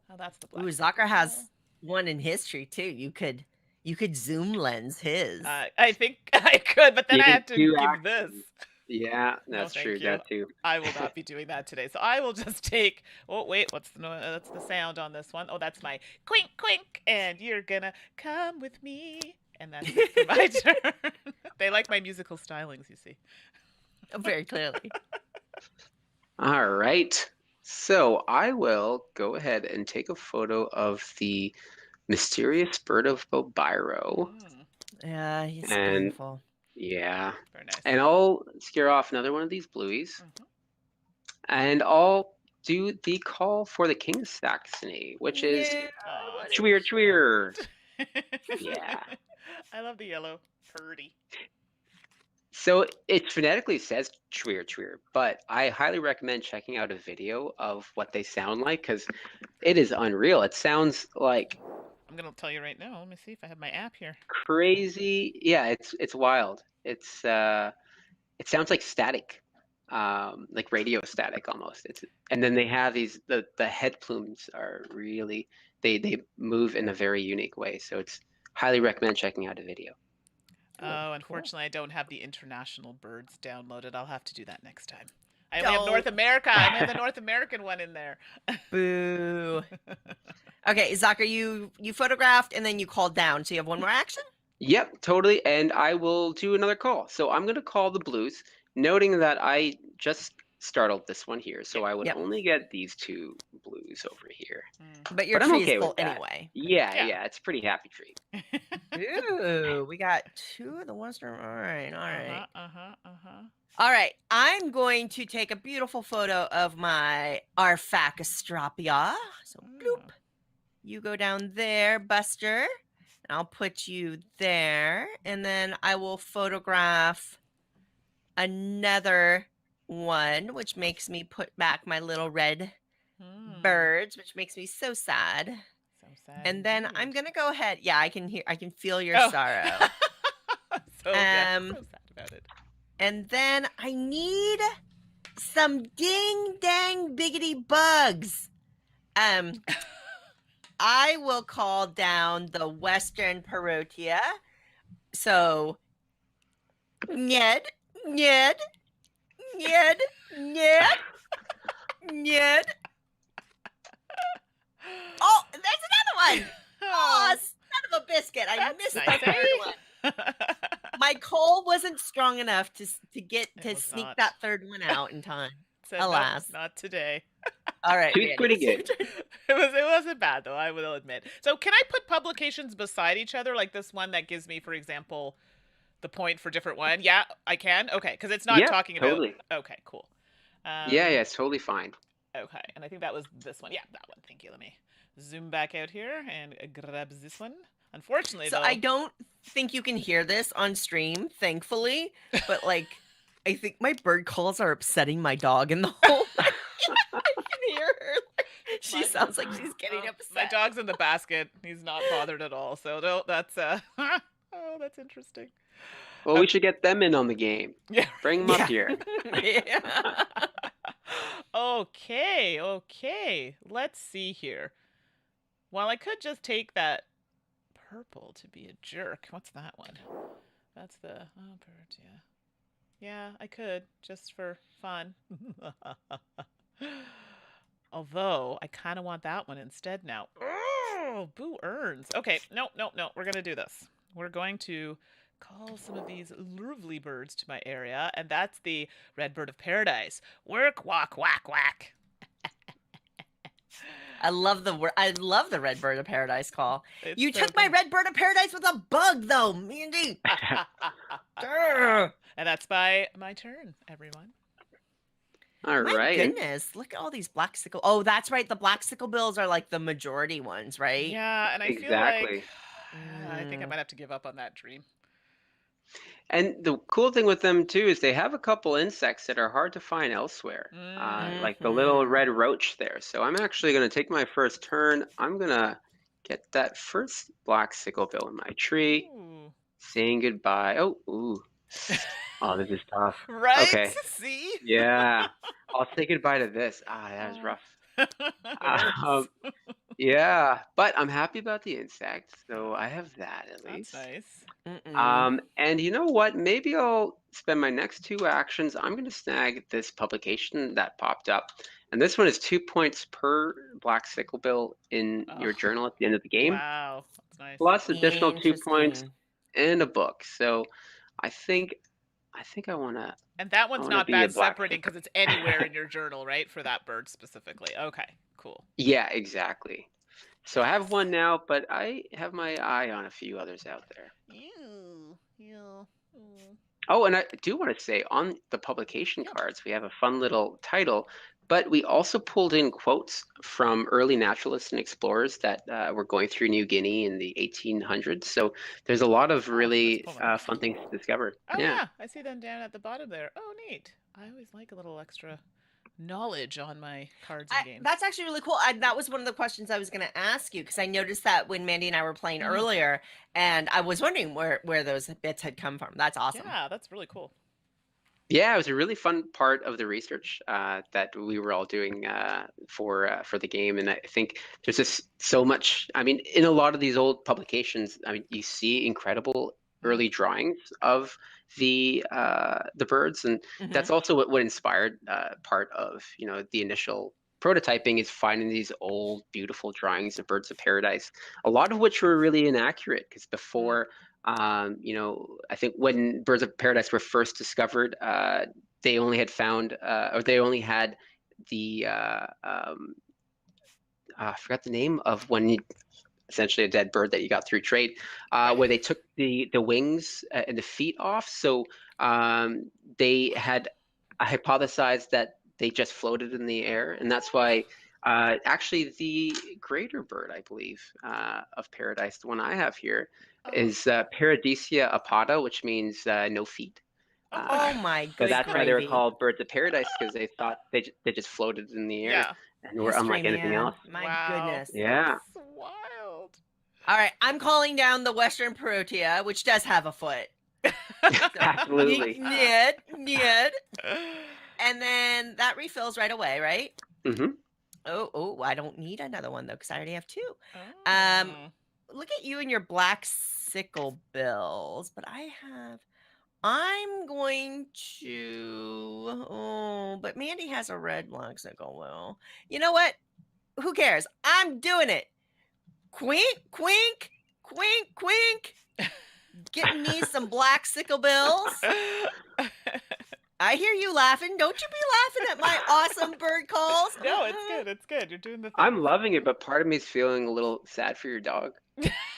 Oh, that's the Ooh, black Zakir bill. has one in history too. You could zoom lens his. I think I could, but then You I can have to do give this. actions. Yeah, No, that's true. thank you. That too. I will not be doing that today. So I will just take. Oh wait, that's the sound on this one. Oh, that's my quink quink, and you're gonna come with me, and that's it for my turn. They like my musical stylings, you see. Very clearly. All right. So I will go ahead and take a photo of the mysterious bird of Babaro. Mm, Yeah, he's And beautiful. yeah, very nice. and I'll scare off another one of these blueies. Mhm. And I'll do the call for the King Saxony, which is Yeah, Aw, what it's so Chweer Chweer. cute. Yeah. I love the yellow. Purdy. So it phonetically says Chweer Chweer, but I highly recommend checking out a video of what they sound like because it is unreal. It sounds like I'm gonna tell you right now. Let me see if I have my app here. crazy. Yeah, it's wild. It sounds like static, like radio static almost. And then they have the head plumes are really they move in a very unique way. So it's highly recommend checking out a video. Oh, cool. unfortunately, I don't have the international birds downloaded. I'll have to do that next time. I only have Don't. North America. I only have the North American one in there. Boo. Okay, Zakir, you photographed and then you called down, so you have one more action. Yep, totally. And I will do another call. So I'm going to call the blues, noting that I just startled this one here. So I would Yep. only get these two blues over here. But your But I'm tree okay is full with that. anyway. Yeah, Yeah. yeah, it's a pretty happy tree. Ooh, we got two of the western. All right, all right. Uh-huh. All right, I'm going to take a beautiful photo of my Arphacastropia. So, bloop. You go down there, Buster. And I'll put you there. And then I will photograph another one, which makes me put back my little red birds, which makes me so sad. So sad. And then I'm indeed. gonna go ahead. Yeah, I can feel your Oh. sorrow. So yeah, so sad about it. And then I need some ding dang biggity bugs. I will call down the western parotia. So Ned. Oh, there's another one. Oh, son of a biscuit. I That's missed nice, the third one. My call wasn't strong enough to get It to was sneak not. that third one out in time. Said, "Nope, Alas. not today." All right. Two's pretty good. It wasn't bad though, I will admit. So can I put publications beside each other, like this one that gives me, for example, the point for different one? Yeah, I can. Okay, because it's not Yeah, talking totally. about. Okay, cool. Yeah, it's totally fine. Okay, and I think that was this one. Yeah, that one. Thank you. Let me zoom back out here and grab this one. Unfortunately, So though, I don't think you can hear this on stream, thankfully, but like I think my bird calls are upsetting my dog in the hole. I can hear her. She My- sounds like she's getting upset. my dog's in the basket. He's not bothered at all. So that's oh, that's interesting. Well, we should get them in on the game. Yeah. Bring them up here. Yeah. Okay. Let's see here. Well, I could just take that purple to be a jerk. What's that one? That's the bird, yeah. Yeah, I could just for fun. Although I kind of want that one instead now. Oh, boo earns. Okay, no. We're gonna do this. We're going to call some of these lovely birds to my area, and that's the red bird of paradise. Work, walk, whack, whack. I love the red bird of paradise call. It's You so took my good. red bird of paradise with a bug though, Mandy. Grr. And that's my turn, everyone. All My right. goodness, look at all these black sickle. Oh, that's right. The black sickle bills are like the majority ones, right? Yeah, and I feel Exactly. like I think I might have to give up on that dream. And the cool thing with them too is they have a couple insects that are hard to find elsewhere, like the little Mhm. red roach there. So I'm actually going to take my first turn. I'm going to get that first black sicklebill in my tree. Ooh. Saying goodbye. Oh, ooh. Oh, this is tough. Right? Okay. See? Yeah. I'll say goodbye to this. Ah, that was Oh. rough. It hurts. Um, yeah, but I'm happy about the insect, so I have that at That's least. nice. Mm-mm. And you know what? Maybe I'll spend my next 2 actions. I'm going to snag this publication that popped up. And this one is 2 points per black sicklebill in your Oh, journal at the end of the game, wow. That's nice. plus additional 2 points Interesting. in a book. So I think I wanna And that one's not be a bad black separating sickle. because it's anywhere in your journal, right? For that bird specifically. Okay, cool. Yeah, exactly. So I have one now, but I have my eye on a few others out there. You. You. Mm. Oh, and I do want to say on the publication Yeah. cards, we have a fun little title, but we also pulled in quotes from early naturalists and explorers that were going through New Guinea in the 1800s. So there's a lot of Oh, let's really pull one. fun things to discover. Oh, Yeah. yeah. I see them down at the bottom there. Oh, neat. I always like a little extra knowledge on my cards and games. That's actually really cool. That was one of the questions I was going to ask you because I noticed that when Mandy and I were playing Mhm. earlier, and I was wondering where those bits had come from. That's awesome. Yeah, that's really cool. Yeah, it was a really fun part of the research that we were all doing for the game, and I think there's just so much. I mean, in a lot of these old publications, I mean, you see incredible early drawings of the birds, and Mhm. that's also what inspired part of the initial prototyping is finding these old beautiful drawings of birds of paradise, a lot of which were really inaccurate because before. I think when birds of paradise were first discovered, they only had found, or they only had the, I forgot the name of essentially a dead bird that you got through trade, Right. where they took the wings and the feet off. So they had hypothesized that they just floated in the air, and that's why. Actually, the greater bird, I believe, of paradise, the one I have here, Oh. is Paradisia apata, which means no feet. Uh, Oh my so good that's why they were gravy. called birds of paradise because they thought they just floated in the air Yeah. and were History, unlike anything man. else. My Wow. goodness. Yeah, That's wild. All right, I'm calling down the Western Protea, which does have a foot. absolutely. Nyed. And then that refills right away, right? Hmm. Oh, I don't need another one though, because I already have two. Oh. Look at you and your black sickle bills, but I'm going to. Oh, but Mandy has a red black sickle bill. You know what? Who cares? I'm doing it. Quink, quink, quink, quink. Getting me some black sickle bills. I hear you laughing. Don't you be laughing at my awesome bird calls. No, it's good. It's good. You're doing the thing. I'm loving it, but part of me is feeling a little sad for your dog.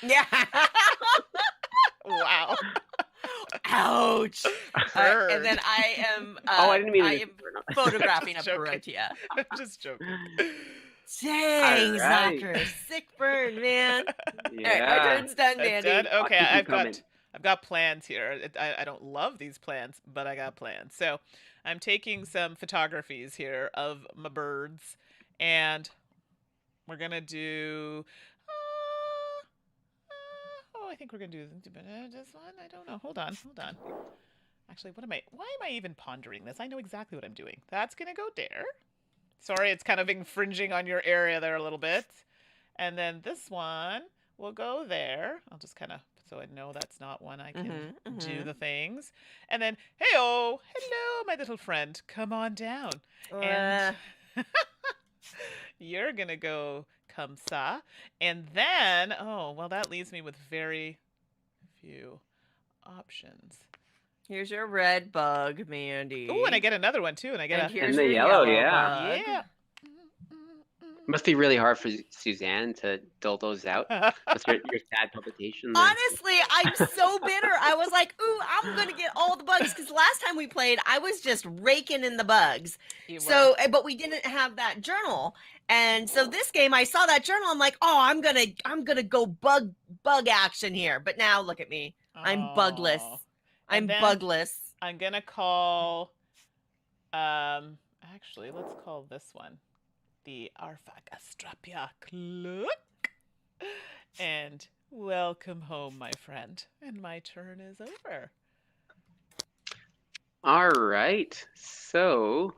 Yeah. Wow. Ouch. And then I am. I didn't mean I it. am photographing a Just joking. Protea. I'm just joking. Dang, All right. Zakir, sick bird, man. Yeah. All right, my turn's done, It's Mandy. done? I'll Okay, keep 'em I've coming. got plans here. I don't love these plans, but I got plans. So I'm taking some photographies here of my birds, and we're gonna do. I think we're gonna do this one. I don't know. Hold on. Actually, why am I even pondering this? I know exactly what I'm doing. That's gonna go there. Sorry, it's kind of infringing on your area there a little bit. And then this one will go there. I'll just kind of, so I know that's not one I can do the things. And then, hey-oh, hello, my little friend. Come on down. And you're going to go come sa. And then, that leaves me with very few options. Here's your red bug, Mandy. Oh, and I get another one too. And here's the your yellow, bug. Yeah. Must be really hard for Suzanne to dull those out. That's your sad publication. Then. Honestly, I'm so bitter. I was like, ooh, I'm going to get all the bugs because last time we played, I was just raking in the bugs. But we didn't have that journal. And so this game, I saw that journal. I'm like, oh, I'm gonna go bug action here. But now look at me. I'm bugless. I'm bugless. I'm going to call, actually, let's call this one the Arphagastrapia Cluck. And welcome home, my friend. And my turn is over. All right. So,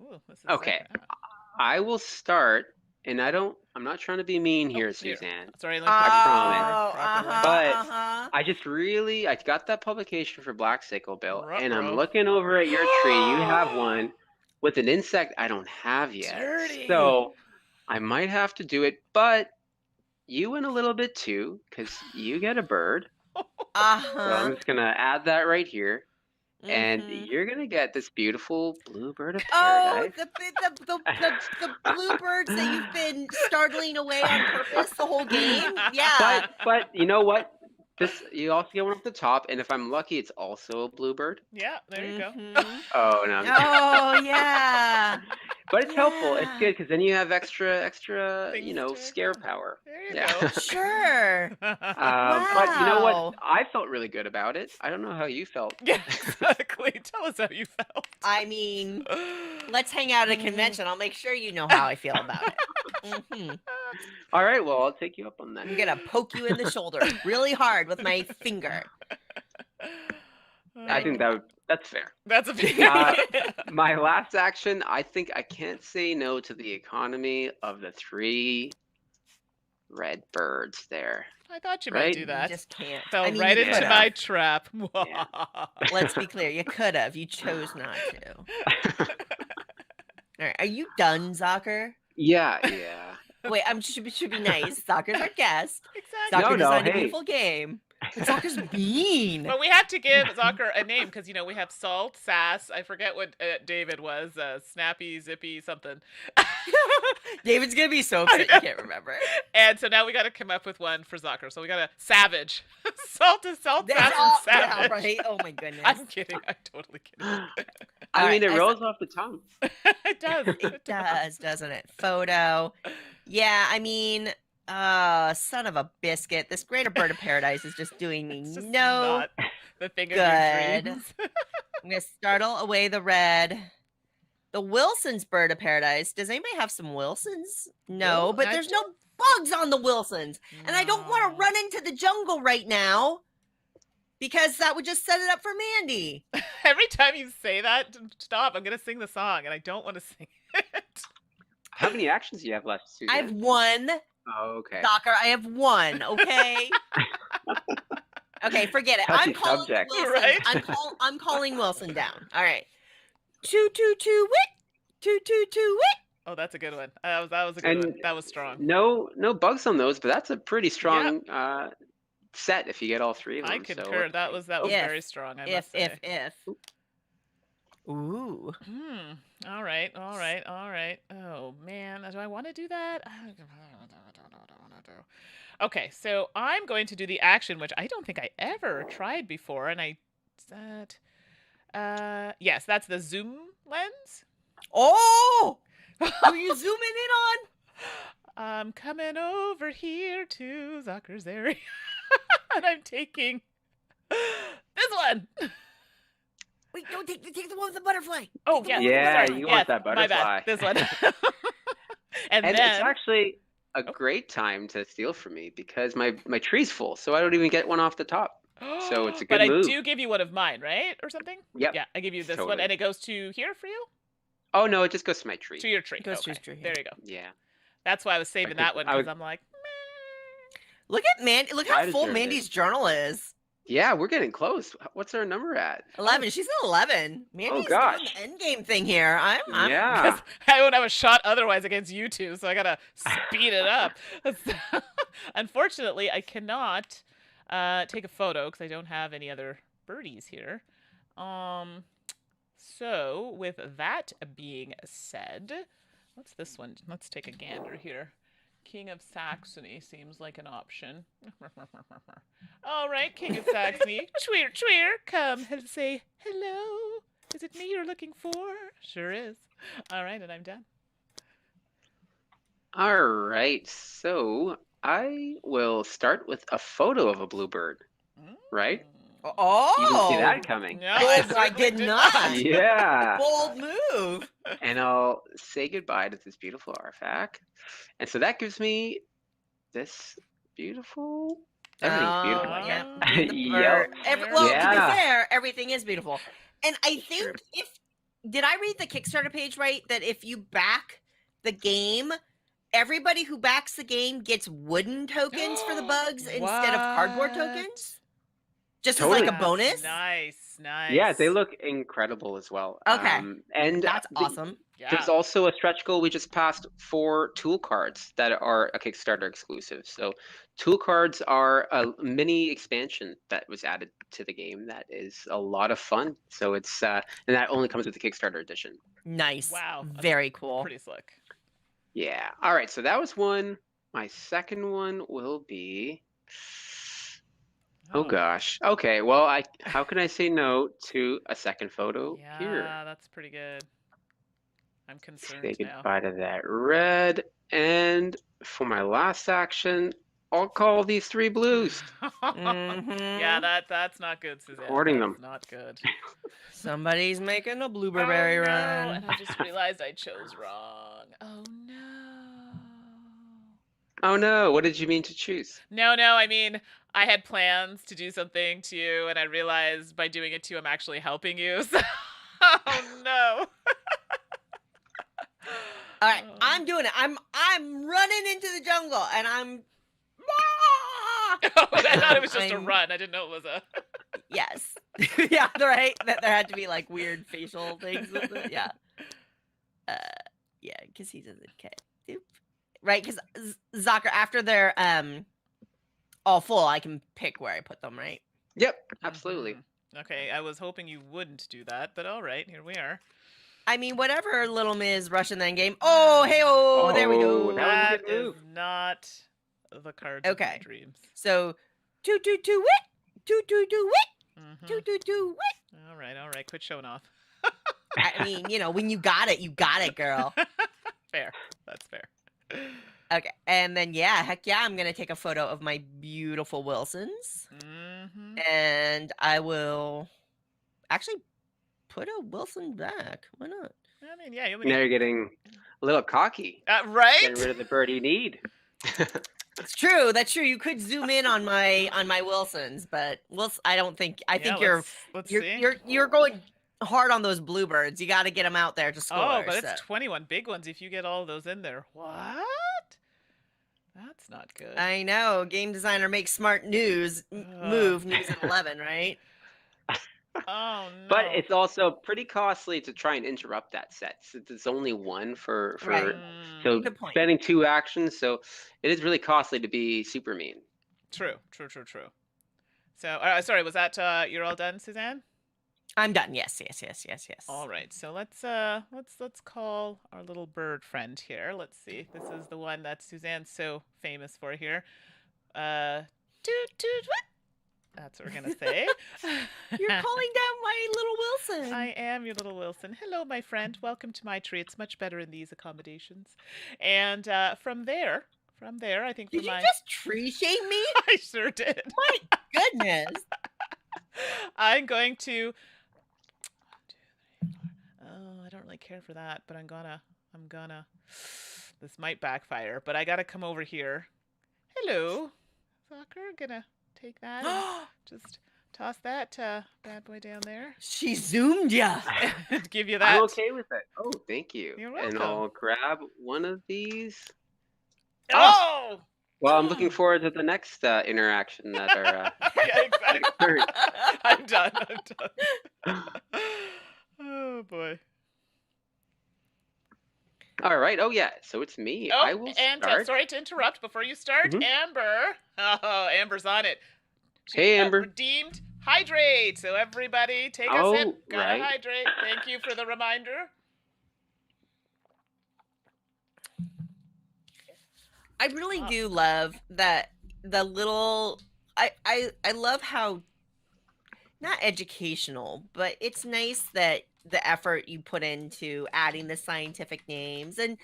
Ooh, this is okay, Zakir. I will start, and I'm not trying to be mean Oh, here, here. Suzanne. Sorry, let Oh, me put this promise. properly. But I got that publication for Black Sickle Bill, and I'm Ruh-roh. looking over at your tree. You have one with an insect I don't have yet. Dirty. So I might have to do it, but you win a little bit too, because you get a bird. So I'm just gonna add that right here. And you're gonna get this beautiful blue bird of Oh, paradise. the bluebirds that you've been startling away on purpose the whole game. Yeah. But you know what? You also get one off the top, and if I'm lucky, it's also a bluebird. Yeah, there you go. Oh no. Oh yeah. But it's helpful. It's Yeah. good because then you have extra, Things to scare ignore. power. There you Yeah. go. Sure. But you know Wow. what? I felt really good about it. I don't know how you felt. Yeah, exactly. Tell us how you felt. I mean, let's hang out at a convention. I'll make sure you know how I feel about it. All right. Well, I'll take you up on that. I'm gonna poke you in the shoulder really hard with my finger. I think that's fair. That's a big My last action, I think I can't say no to the economy of the 3 red birds there. I thought you might do You that. just can't. Fell I mean, right you into could've. my trap. Let's be clear, you could have. You chose not to. All right, are you done, Zakir? Yeah. Wait, should be nice. Zakir's our guest. Exactly. Zakir No, designed a hey. beautiful game. But Zakir's mean. But we have to give Zakir a name because we have Salt, Sass. I forget what David was. Snappy, Zippy, something. David's gonna be so upset you can't remember. And so now we got to come up with one for Zakir. So we got a Savage. Salt is Salt, That's Sass, all, and Savage. yeah, right? Oh my goodness. I'm kidding. I'm totally kidding. I mean, Alright, it rolls off the tongue. It does. It does, doesn't it? Photo. Yeah, I mean, son of a biscuit. This greater bird of paradise is just doing me It's just no not the thing of good. your dreams. I'm gonna startle away the red. The Wilson's bird of paradise. Does anybody have some Wilsons? No, Oh, but I there's do. no bugs on the Wilsons. And I don't want to run into the jungle right now because that would just set it up for Mandi. Every time you say that, stop. I'm gonna sing the song, and I don't want to sing it. How many actions do you have left, Suzanne? I have one. Oh, okay. Zakir, I have one. Okay. Okay, forget it. Touchy I'm calling subject. Wilson. Right? I'm calling Wilson down. All right. 222 wit. 222 wit. Oh, that's a good one. That was a good one. And That was strong. No bugs on those, but that's a pretty strong set if you get all 3 of them. I concur. So, That was If- very strong. I must say. If. Ooh. All right. Oh man, do I want to do that? I don't want to do. Okay, so I'm going to do the action, which I don't think I ever tried before, and I said, yes, that's the zoom lens. Oh! Who are you zooming in on? I'm coming over here to Zakir's area, and I'm taking this one. Wait, don't take the one with the butterfly. Oh, Take the yeah. one with the Yeah, butterfly. you want that My bad. butterfly. This one. and And then it's actually a great time to steal from me because my tree's full, so I don't even get one off the top. So it's a good but move. I do give you one of mine, right? Or something? Yep. Yeah, I give you this one, Totally. and it goes to here for you? Oh no, it just goes to my tree. To your tree. It goes to Okay, his tree, There yeah. you go. Yeah. That's why I was saving could- that one, I because would- I'm like, Look at Mandy. Look I how full deserve it. Mandy's journal is. Yeah, we're getting close. What's our number at? 11. She's at 11. Mandy's gosh. doing the end game thing here. I'm Yeah. because I won't have a shot otherwise against you two, so I gotta speed it up. Unfortunately, I cannot take a photo because I don't have any other birdies here. So with that being said, what's this one? Let's take a gander here. King of Saxony seems like an option. All right, King of Saxony. Tweer, tweer, come and say hello. Is it me you're looking for? Sure is. All right, and I'm done. All right. So I will start with a photo of a bluebird. Right? Oh. You didn't see that coming. No, Oh, I certainly did not. Yeah. Bold move. And I'll say goodbye to this beautiful artifact. And so that gives me this beautiful? Everything's beautiful. Oh, yeah. Oh, The Yep. well, to be Yeah. fair, everything is beautiful. And I True. think did I read the Kickstarter page right? That if you back the game, everybody who backs the game gets wooden tokens for the bugs instead of cardboard What? tokens? Just as Totally. like a bonus? Nice, nice. Yeah, they look incredible as well. Okay. And That's awesome. there's Yeah. also a stretch goal we just passed for tool cards that are a Kickstarter exclusive. So tool cards are a mini expansion that was added to the game that is a lot of fun. So it's and that only comes with the Kickstarter edition. Nice. Wow. That's Very cool. Pretty slick. Yeah. All right. So that was one. My second one will be. Oh gosh. Okay. Well, how can I say no to a second photo Yeah, here? that's pretty good. I'm concerned Say now. goodbye to that red. And for my last action, I'll call these 3 blues. Yeah, that's not good, Suzanne. Recording That's them. not good. Somebody's making a blueberry Oh, no, run. and I just realized I chose wrong. Oh no. Oh no, what did you mean to choose? No, I mean, I had plans to do something to you, and I realized by doing it to you, I'm actually helping you. So, oh no. All right, Oh. I'm doing it. I'm running into the jungle and I'm Oh, I thought it was just a I'm- run. I didn't know it was a. Yes. Yeah, right. That there had to be like weird facial things with it. Yeah. Yeah, because he does it. Okay. Doop. Right, because Zakir, after they're all full, I can pick where I put them, right? Yep, absolutely. Mhm. Okay, I was hoping you wouldn't do that, but all right, here we are. I mean, whatever little Ms. Russian then game. Oh, hey, oh, there we Oh, go. that was a That good is move. not the cards of my Okay. dreams. So, do wit, do wit, Mhm. do wit. All right, quit showing off. I mean, you know, when you got it, girl. Fair, that's fair. Okay, and then yeah, heck yeah, I'm gonna take a photo of my beautiful Wilsons, Mm-hmm. and I will actually put a Wilson back. Why not? I mean, yeah, you Now you're getting a little cocky. right? Getting rid of the bird you need. It's true. That's true. You could zoom in on my Wilsons, but I don't think. I think let's see. you're going hard on those bluebirds. You got to get them out there to score. Oh, but so. it's 21 big ones if you get all those in there. What? That's not good. I know. Game designer makes smart news move news at 11, right? Oh no. But it's also pretty costly to try and interrupt that set since it's only one for Right. so Good point. spending 2 actions. So it is really costly to be super mean. True. So, sorry, was that you're all done, Suzanne? I'm done. Yes. All right. So let's call our little bird friend here. Let's see. This is the one that Suzanne's so famous for here. Toot toot what? That's what we're gonna say. You're calling down my little Wilson. I am your little Wilson. Hello, my friend. Welcome to my tree. It's much better in these accommodations. And from there, I think Did for you my just tree shame me? I sure did. My goodness. I'm going to. 1, 2, 3, 4. Oh, I don't really care for that, but I'm gonna. This might backfire, but I gotta come over here. Hello, Zakir. Gonna take that and just toss that bad boy down there. She zoomed ya. And give you that. I'm okay with it. Oh, thank you. You're And welcome. I'll grab one of these. Oh! Well, I'm looking forward to the next interaction that are Yeah, exactly. occurring. I'm done. Oh boy. All right. Oh yeah. So it's me. Oh, I will and start. sorry to interrupt before you start, Mhm. Amber. Oh, Amber's on it. She, Hey, Amber. redeemed hydrate. So everybody, take a Oh, sip. Gotta right. hydrate. Thank you for the reminder. I really Ah. do love that the little I love how not educational, but it's nice that the effort you put into adding the scientific names and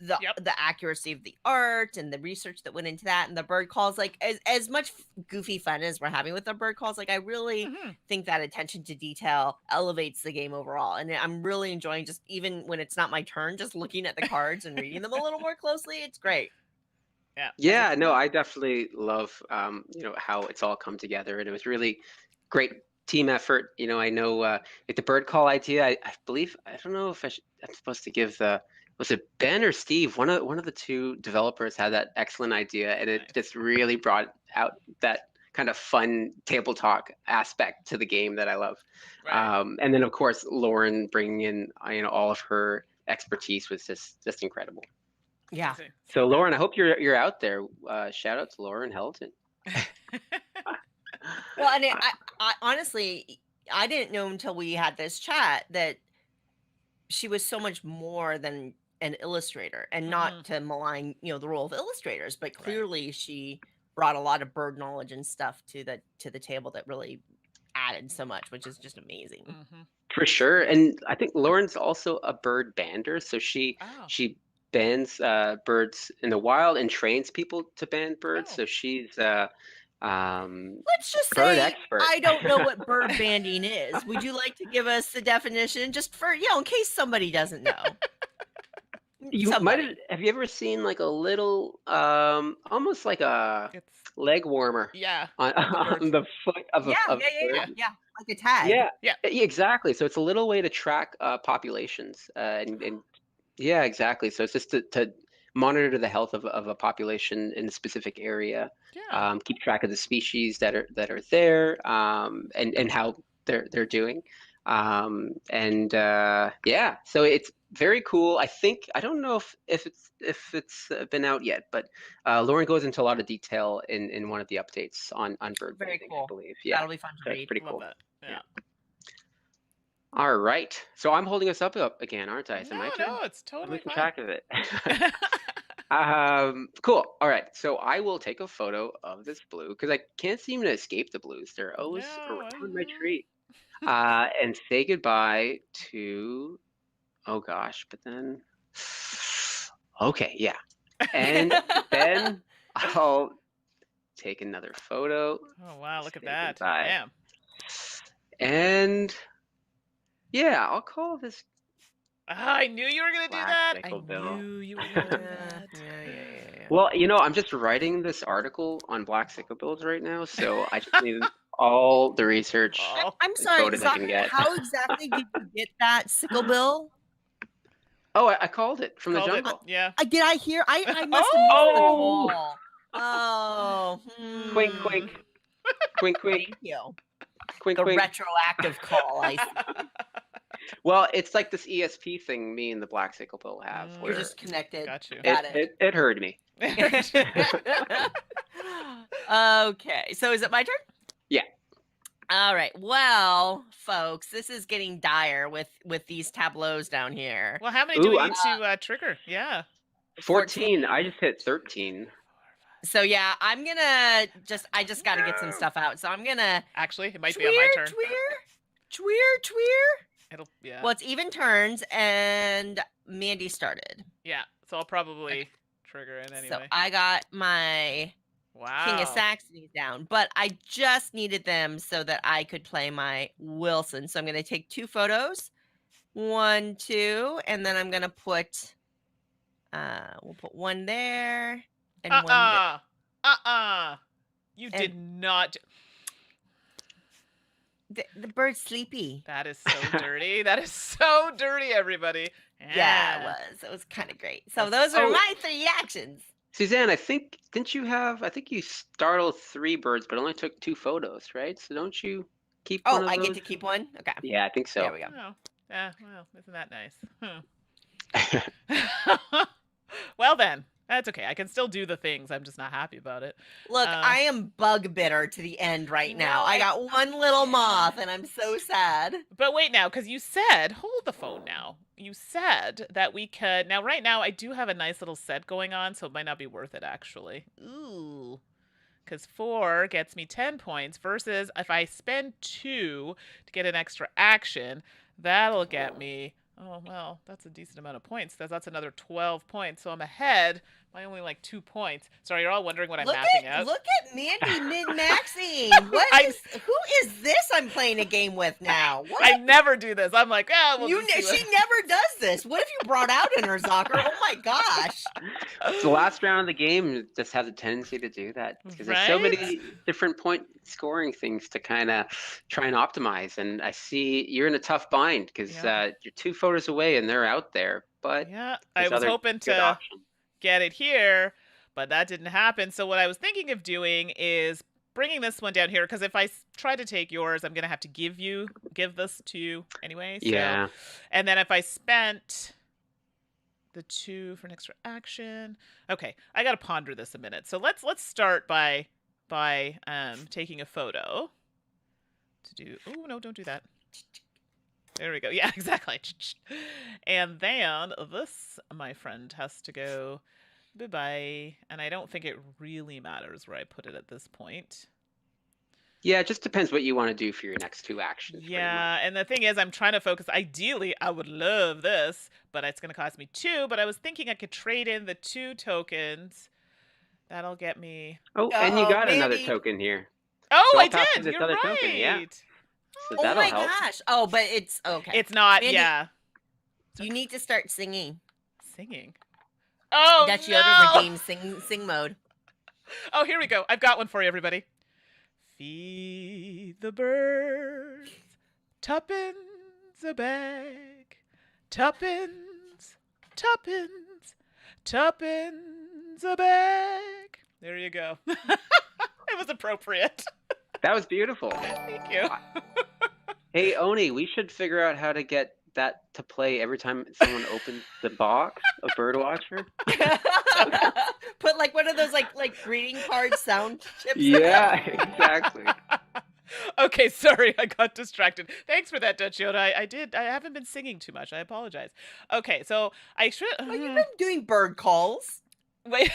the Yep. the accuracy of the art and the research that went into that and the bird calls, like as much goofy fun as we're having with the bird calls, like I really Mhm. think that attention to detail elevates the game overall, and I'm really enjoying just even when it's not my turn, just looking at the cards and reading them a little more closely. It's great. Yeah. Yeah, no, I definitely love how it's all come together, and it was really great team effort. I know with the bird call idea, I believe I don't know if I'm supposed to give the was it Ben or Steve? One of the two developers had that excellent idea, and it Nice. just really brought out that kind of fun table talk aspect to the game that I love. Right. And then of course Lauren bringing in all of her expertise was just incredible. Yeah. So Lauren, I hope you're out there. Shout out to Lauren Helton. Well, and I honestly, I didn't know until we had this chat that she was so much more than an illustrator, and not to malign, the role of illustrators, but clearly she brought a lot of bird knowledge and stuff to the table that really added so much, which is just amazing. For sure. And I think Lauren's also a bird bander, so she bands birds in the wild and trains people to band birds. So she's let's just bird say expert. I don't know what bird banding is. Would you like to give us the definition, just for in case somebody doesn't know? Have you ever seen like a little almost like a leg warmer on the foot of a bird? Yeah, like a tag. Yeah, exactly. So it's a little way to track populations, and yeah, exactly. So it's just to monitor the health of a population in a specific area. Keep track of the species that are there, and how they're doing. Yeah, so it's very cool. I don't know if it's been out yet, but Lauren goes into a lot of detail in one of the updates on bird banding, I believe. Yeah, that'll be fun to read. It's pretty cool. Love that. Yeah. All right, so I'm holding us up again, aren't I? So No, it's totally losing fine. track of it. Cool. All right, so I will take a photo of this blue because I can't seem to escape the blues. They're always around my tree. And say goodbye to, oh gosh, but then, okay, yeah. And then I'll take another photo. Oh, wow, look at that. Goodbye. Damn. And yeah, I'll call this. I knew you were going to do that. I Sicklebill. knew you were going to do that. Yeah. Well, I'm just writing this article on black sicklebills right now, so I just need all the research. I'm sorry, photos I can get. how exactly did you get that sicklebill? Oh, I called it from the jungle. Yeah. Did I hear? I must have missed the call. Oh. Quink, quink. Quink, quink. Thank you. Quink, The quink. retroactive call, I see. Well, it's like this ESP thing me and the black sicklebill have. You're just connected. Got you. It heard me. Okay, so is it my turn? Yeah. All right. Well, folks, this is getting dire with these tableaus down here. Well, how many do we need to trigger? Yeah. 14. I just hit 13. So yeah, I'm gonna I just got to get some stuff out. So I'm gonna actually it might be on my turn. Tweer. Yeah. Well, it's even turns, and Mandi started. Yeah. So I'll probably trigger it anyway. So I got my King of Saxony down, but I just needed them so that I could play my Wilson. So I'm going to take 2 photos, 1, 2, and then I'm going to put, we'll put one there and one there. You did not. The bird's sleepy. That is so dirty. That is so dirty, everybody. Yeah, it was kind of great. So those are my 3 actions. Suzanne, I think you startled 3 birds, but only took 2 photos, right? So don't you keep one of I those? get to keep one? Okay. Yeah, I think so. There we go. Oh, yeah, well, isn't that nice? Well then, that's okay. I can still do the things. I'm just not happy about it. Look, I am bug bitter to the end right now. I got one little moth, and I'm so sad. But wait now, because you said, hold the phone now. You said that we could, now right now I do have a nice little set going on, so it might not be worth it actually. Ooh. Because 4 gets me 10 points versus if I spend 2 to get an extra action, that'll get me, oh well, that's a decent amount of points. That's another 12 points. So I'm ahead by only like 2 points. Sorry, you're all wondering what I'm Look mapping at out. look at Mandy min-maxing. Who is this I'm playing a game with now? What? I never do this. I'm like, we'll just see She never does this. What have you brought out in her, Zakir? Oh my gosh. The last round of the game just has a tendency to do that because there's so Right? many different point scoring things to kind of try and optimize. And I see you're in a tough bind because Yeah. you're 2 photos away and they're out there. But Yeah, I there's was other hoping good to options. get it here, but that didn't happen. So what I was thinking of doing is bringing this one down here, because if I try to take yours, I'm gonna have to give this to you anyway. So, Yeah. and then if I spent the 2 for an extra action, okay, I gotta ponder this a minute. So let's start by taking a photo to do. Oh no, don't do that. There we go. Yeah, exactly. And then this, my friend, has to go bye-bye. And I don't think it really matters where I put it at this point. Yeah, it just depends what you want to do for your next 2 actions. Yeah, and the thing is, I'm trying to focus. Ideally, I would love this, but it's going to cost me 2. But I was thinking I could trade in the 2 tokens. That'll get me... Oh, and you got another Mandy. token here. Oh, So I I'll pass you did! this You're other right! token, yeah. So Oh that'll my help. gosh. Oh, but it's okay. It's not, Mandy, yeah. You need to start singing. Singing. Oh, That's no! Yoda redeemed sing mode. Oh, here we go. I've got one for you, everybody. Feed the birds, tuppence a bag, tuppence, tuppence, tuppence a bag. There you go. It was appropriate. That was beautiful. Thank you. Hey, Oni, we should figure out how to get that to play every time someone opens the box of Birdwatcher. Put like one of those like greeting card sound chips. Yeah, exactly. Okay, sorry, I got distracted. Thanks for that, Dutch Yoda. I haven't been singing too much. I apologize. Okay, so I should. Well, you've been doing bird calls. Wait.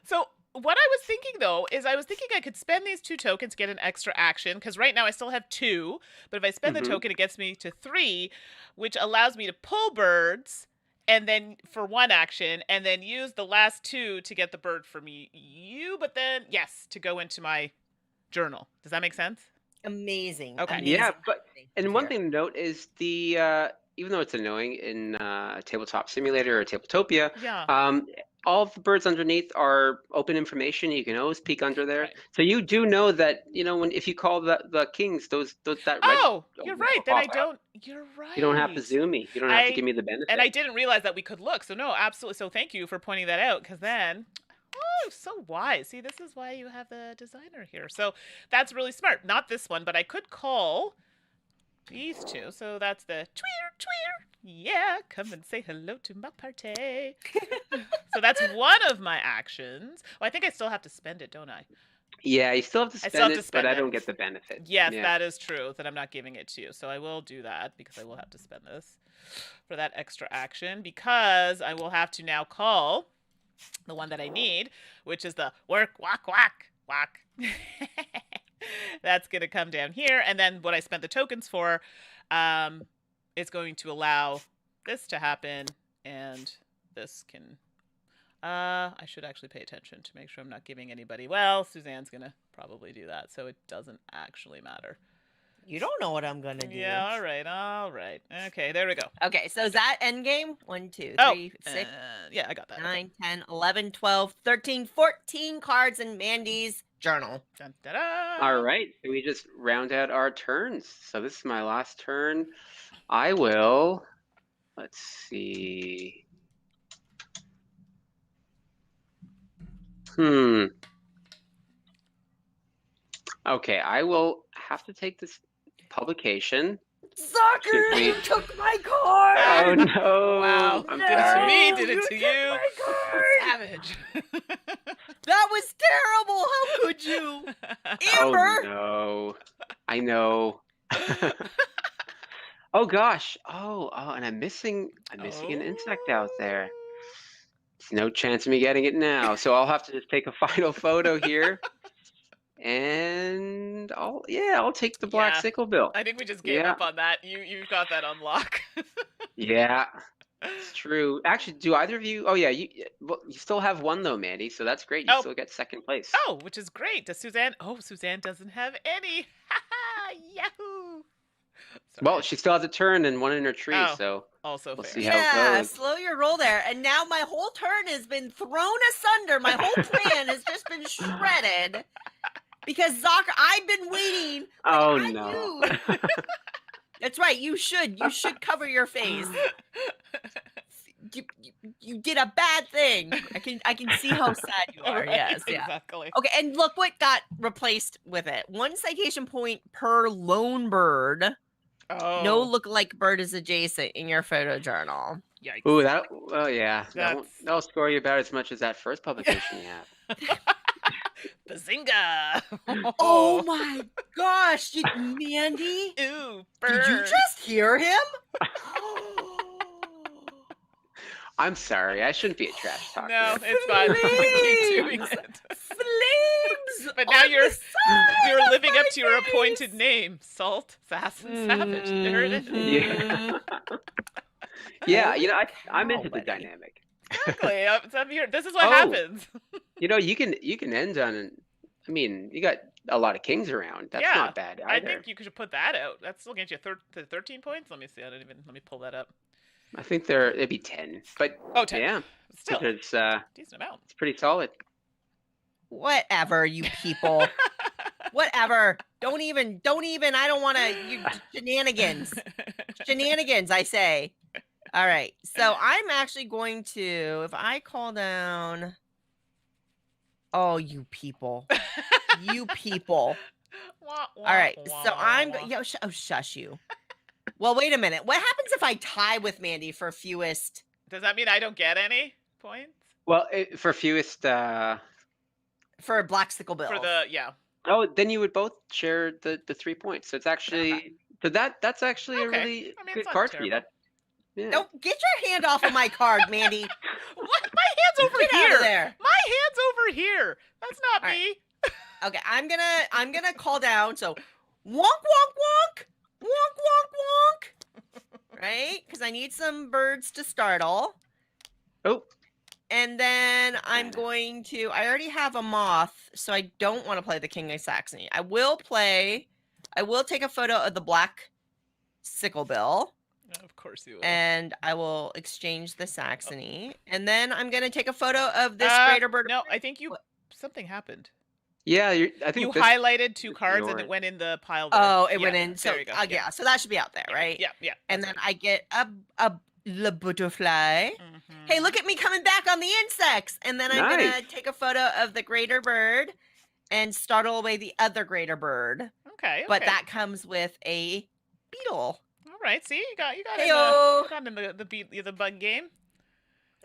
So what I was thinking though is I was thinking I could spend these 2 tokens, get an extra action, because right now I still have 2, but if I spend the token, it gets me to 3, which allows me to pull birds, and then for 1 action, and then use the last 2 to get the bird for you, but then yes, to go into my journal. Does that make sense? Amazing. Okay. Amazing. Yeah, but and one Here. thing to note is the even though it's annoying in a tabletop simulator or Tabletopia, Yeah. all of the birds underneath are open information. You can always peek under there. Right. So you do know that, if you call the kings, that red Oh, you're will right. Then I pop out. don't. You're right. You don't have to zoom me. You don't have to give me the benefit. And I didn't realize that we could look. So no, absolutely. So thank you for pointing that out, because then, oh, so wise. See, this is why you have the designer here. So that's really smart. Not this one, but I could call these 2. So that's the tweer. Yeah, come and say hello to my party. So that's one of my actions. Oh, I think I still have to spend it, don't I? Yeah, you still have to I spend still have to it, spend but I it. don't get the benefit. Yes, Yeah. that is true, that I'm not giving it to you. So I will do that, because I will have to spend this for that extra action, because I will have to now call the one that I need, which is the work, walk. That's going to come down here. And then what I spent the tokens for is going to allow this to happen, and this can... I should actually pay attention to make sure I'm not giving anybody... Well, Suzanne's going to probably do that, so it doesn't actually matter. You don't know what I'm gonna do. Yeah, all right. Okay, there we go. Okay, so is that end game? 1, 2, Oh, 3, 6, yeah, I got that. 9, 10, 11, 12, 13, 14 cards in Mandy's journal. Dun, da, da. All right, so we just round out our turns. So this is my last turn. I will, let's see. Okay, I will have to take this publication. Zakir, Simply- you took my card! Oh no! Wow. I'm Did it to sorry. me, did it you to took you. my card! Savage. That was terrible! How could you? Oh Amber! no! I know. Oh gosh! Oh, and I'm missing an insect out there. There's no chance of me getting it now, so I'll have to just take a final photo here. And I'll take the black Yeah. sickle bill. I think we just gave Yeah. up on that. You got that on lock. Yeah. It's true. Actually, do either of you? Oh yeah, you still have one though, Mandy. So that's great. You Oh, still get second place. oh, which is great. Does Suzanne? Oh, Suzanne doesn't have any. Yahoo! Well, Sorry. she still has a turn and one in her tree, Oh, so also we'll fair. see how it Yeah, goes. slow your roll there. And now my whole turn has been thrown asunder. My whole plan has just been shredded. Because Zakir, I've been waiting. Like Oh I no. knew. That's right. You should. You should cover your face. You did a bad thing. I can see how sad you are. Right, Yes, yeah. exactly. Okay, and look what got replaced with it. 1 citation point per lone bird. Oh, No look-alike bird is adjacent in your photo journal. yikes. Ooh, that. Oh yeah, That's that'll score you about as much as that first publication you have. Bazinga! Oh my gosh, Mandy! Ooh, Did you burn. just hear him? I'm sorry, I shouldn't be a trash talker. No, it's fine. Keep doing Flames! it. Flames! But now on you're the side you're of living my up to your appointed face! name, Salt, Assassin, Savage. There it is. Yeah. Mhm. Yeah, Holy I'm cow, into the buddy. dynamic. Exactly. I'm here. This is what Oh. happens. You can end on. I mean, you got a lot of kings around. That's Yeah, not bad I either. think you could put that out. That's still get you to 13 points. Let me see. Let me pull that up. I think it'd be 10, but Oh, 10. yeah, Still, it's decent amount. it's pretty solid. Whatever, you people. Whatever. Don't even. I don't want to. You shenanigans. Shenanigans, I say. All right. So I'm actually going to, if I call down. Oh, you people. You people. Wah, wah, All right. wah, So wah, I'm. wah. Yo, shush you. Well, wait a minute. What happens if I tie with Mandy for fewest? Does that mean I don't get any points Well, for fewest. For Black Sickle Bill. for the Oh, then you would both share the 3 points. So it's actually Okay. so that's actually a Okay. really I mean, good it's not card for you. terrible. Yeah. Don't get your hand off of my card, Mandy. What? My hand's over Get here. out of there. My hand's over here. That's not All right. me. Okay, I'm gonna call down. So, wonk wonk wonk, wonk wonk wonk. Right? Because I need some birds to startle. Oh, And then I'm going to. I already have a moth, so I don't want to play the King of Saxony. I will take a photo of the Black Sickle Bill. Of course you will. And I will exchange the Saxony. And then I'm going to take a photo of this greater bird. No, I think What? something happened. yeah. I think You this- highlighted 2 cards and yours. it went in the pile there. Oh, it Yeah, went in. So there you go. yeah, so that should be out there, right? Yeah. And that's then I get a le butterfly. right. Mhm. Hey, look at me coming back on the insects. And then I'm gonna Nice. take a photo of the greater bird and startle away the other greater bird. Okay. But that comes with a beetle. All right. See, you got Heyo. in the bug game.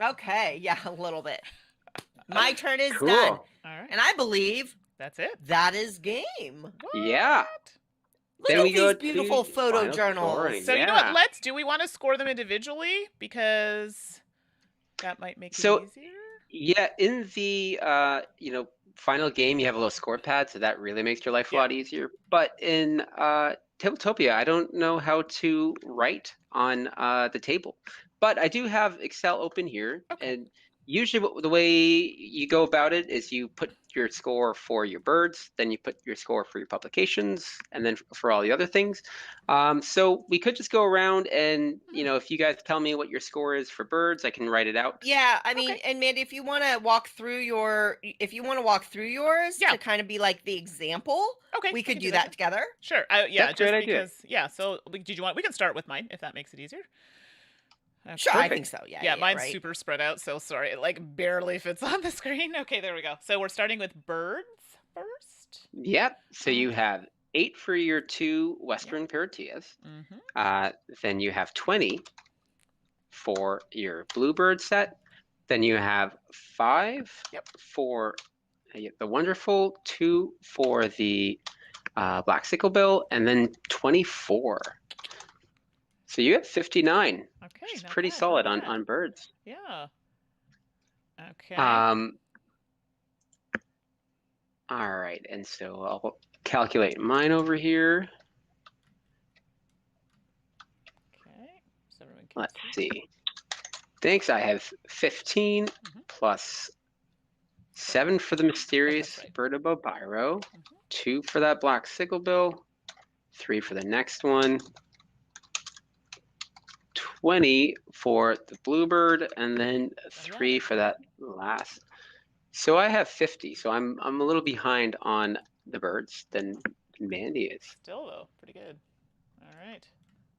Okay, yeah, a little bit. My turn is Cool. done. All right. And I believe That's it. that is game. Yeah. What? Look Then at we go these beautiful to photo final journals. scoring. So you know what? Yeah. Do we want to score them individually because that might make So- it easier? Yeah, in the final game, you have a little score pad, so that really makes your life a Yeah. lot easier. But in Tabletopia, I don't know how to write on the table, but I do have Excel open here, Okay. and usually the way you go about it is you put your score for your birds, then you put your score for your publications, and then for all the other things. So we could just go around and if you guys tell me what your score is for birds, I can write it out. Yeah, I mean, Okay. and Mandy, if you want to walk through yours Yeah. to kind of be like the example, Okay. we I could can do that together. Sure. That's a Just great idea. because. So did you want? We can start with mine if that makes it easier. Okay. Sure, I Perfect. think so. Yeah, Yeah, mine's right. super spread out, so sorry. It like barely fits on the screen. Okay, there we go. So we're starting with birds first. Yep. So you Okay. have 8 for your 2 Western Paratillas. Mm-hmm. Then you have 20 for your Bluebird set. Then you have 5 Yep. for the Wonderful, 2 for the Black Sicklebill, and then 24. So you have 59. Okay. Which is not pretty bad, solid not bad. on birds. Yeah. Okay. All right, and so I'll calculate mine over here. Okay. So everyone can Let's see. Thanks. I have 15 plus 7 for the mysterious right. bird of Babaro, 2 for that black sicklebill, 3 for the next one, 20 for the bluebird, and then 3 for that last. So I have 50. So I'm a little behind on the birds than Mandy is. Still though, pretty good. All right.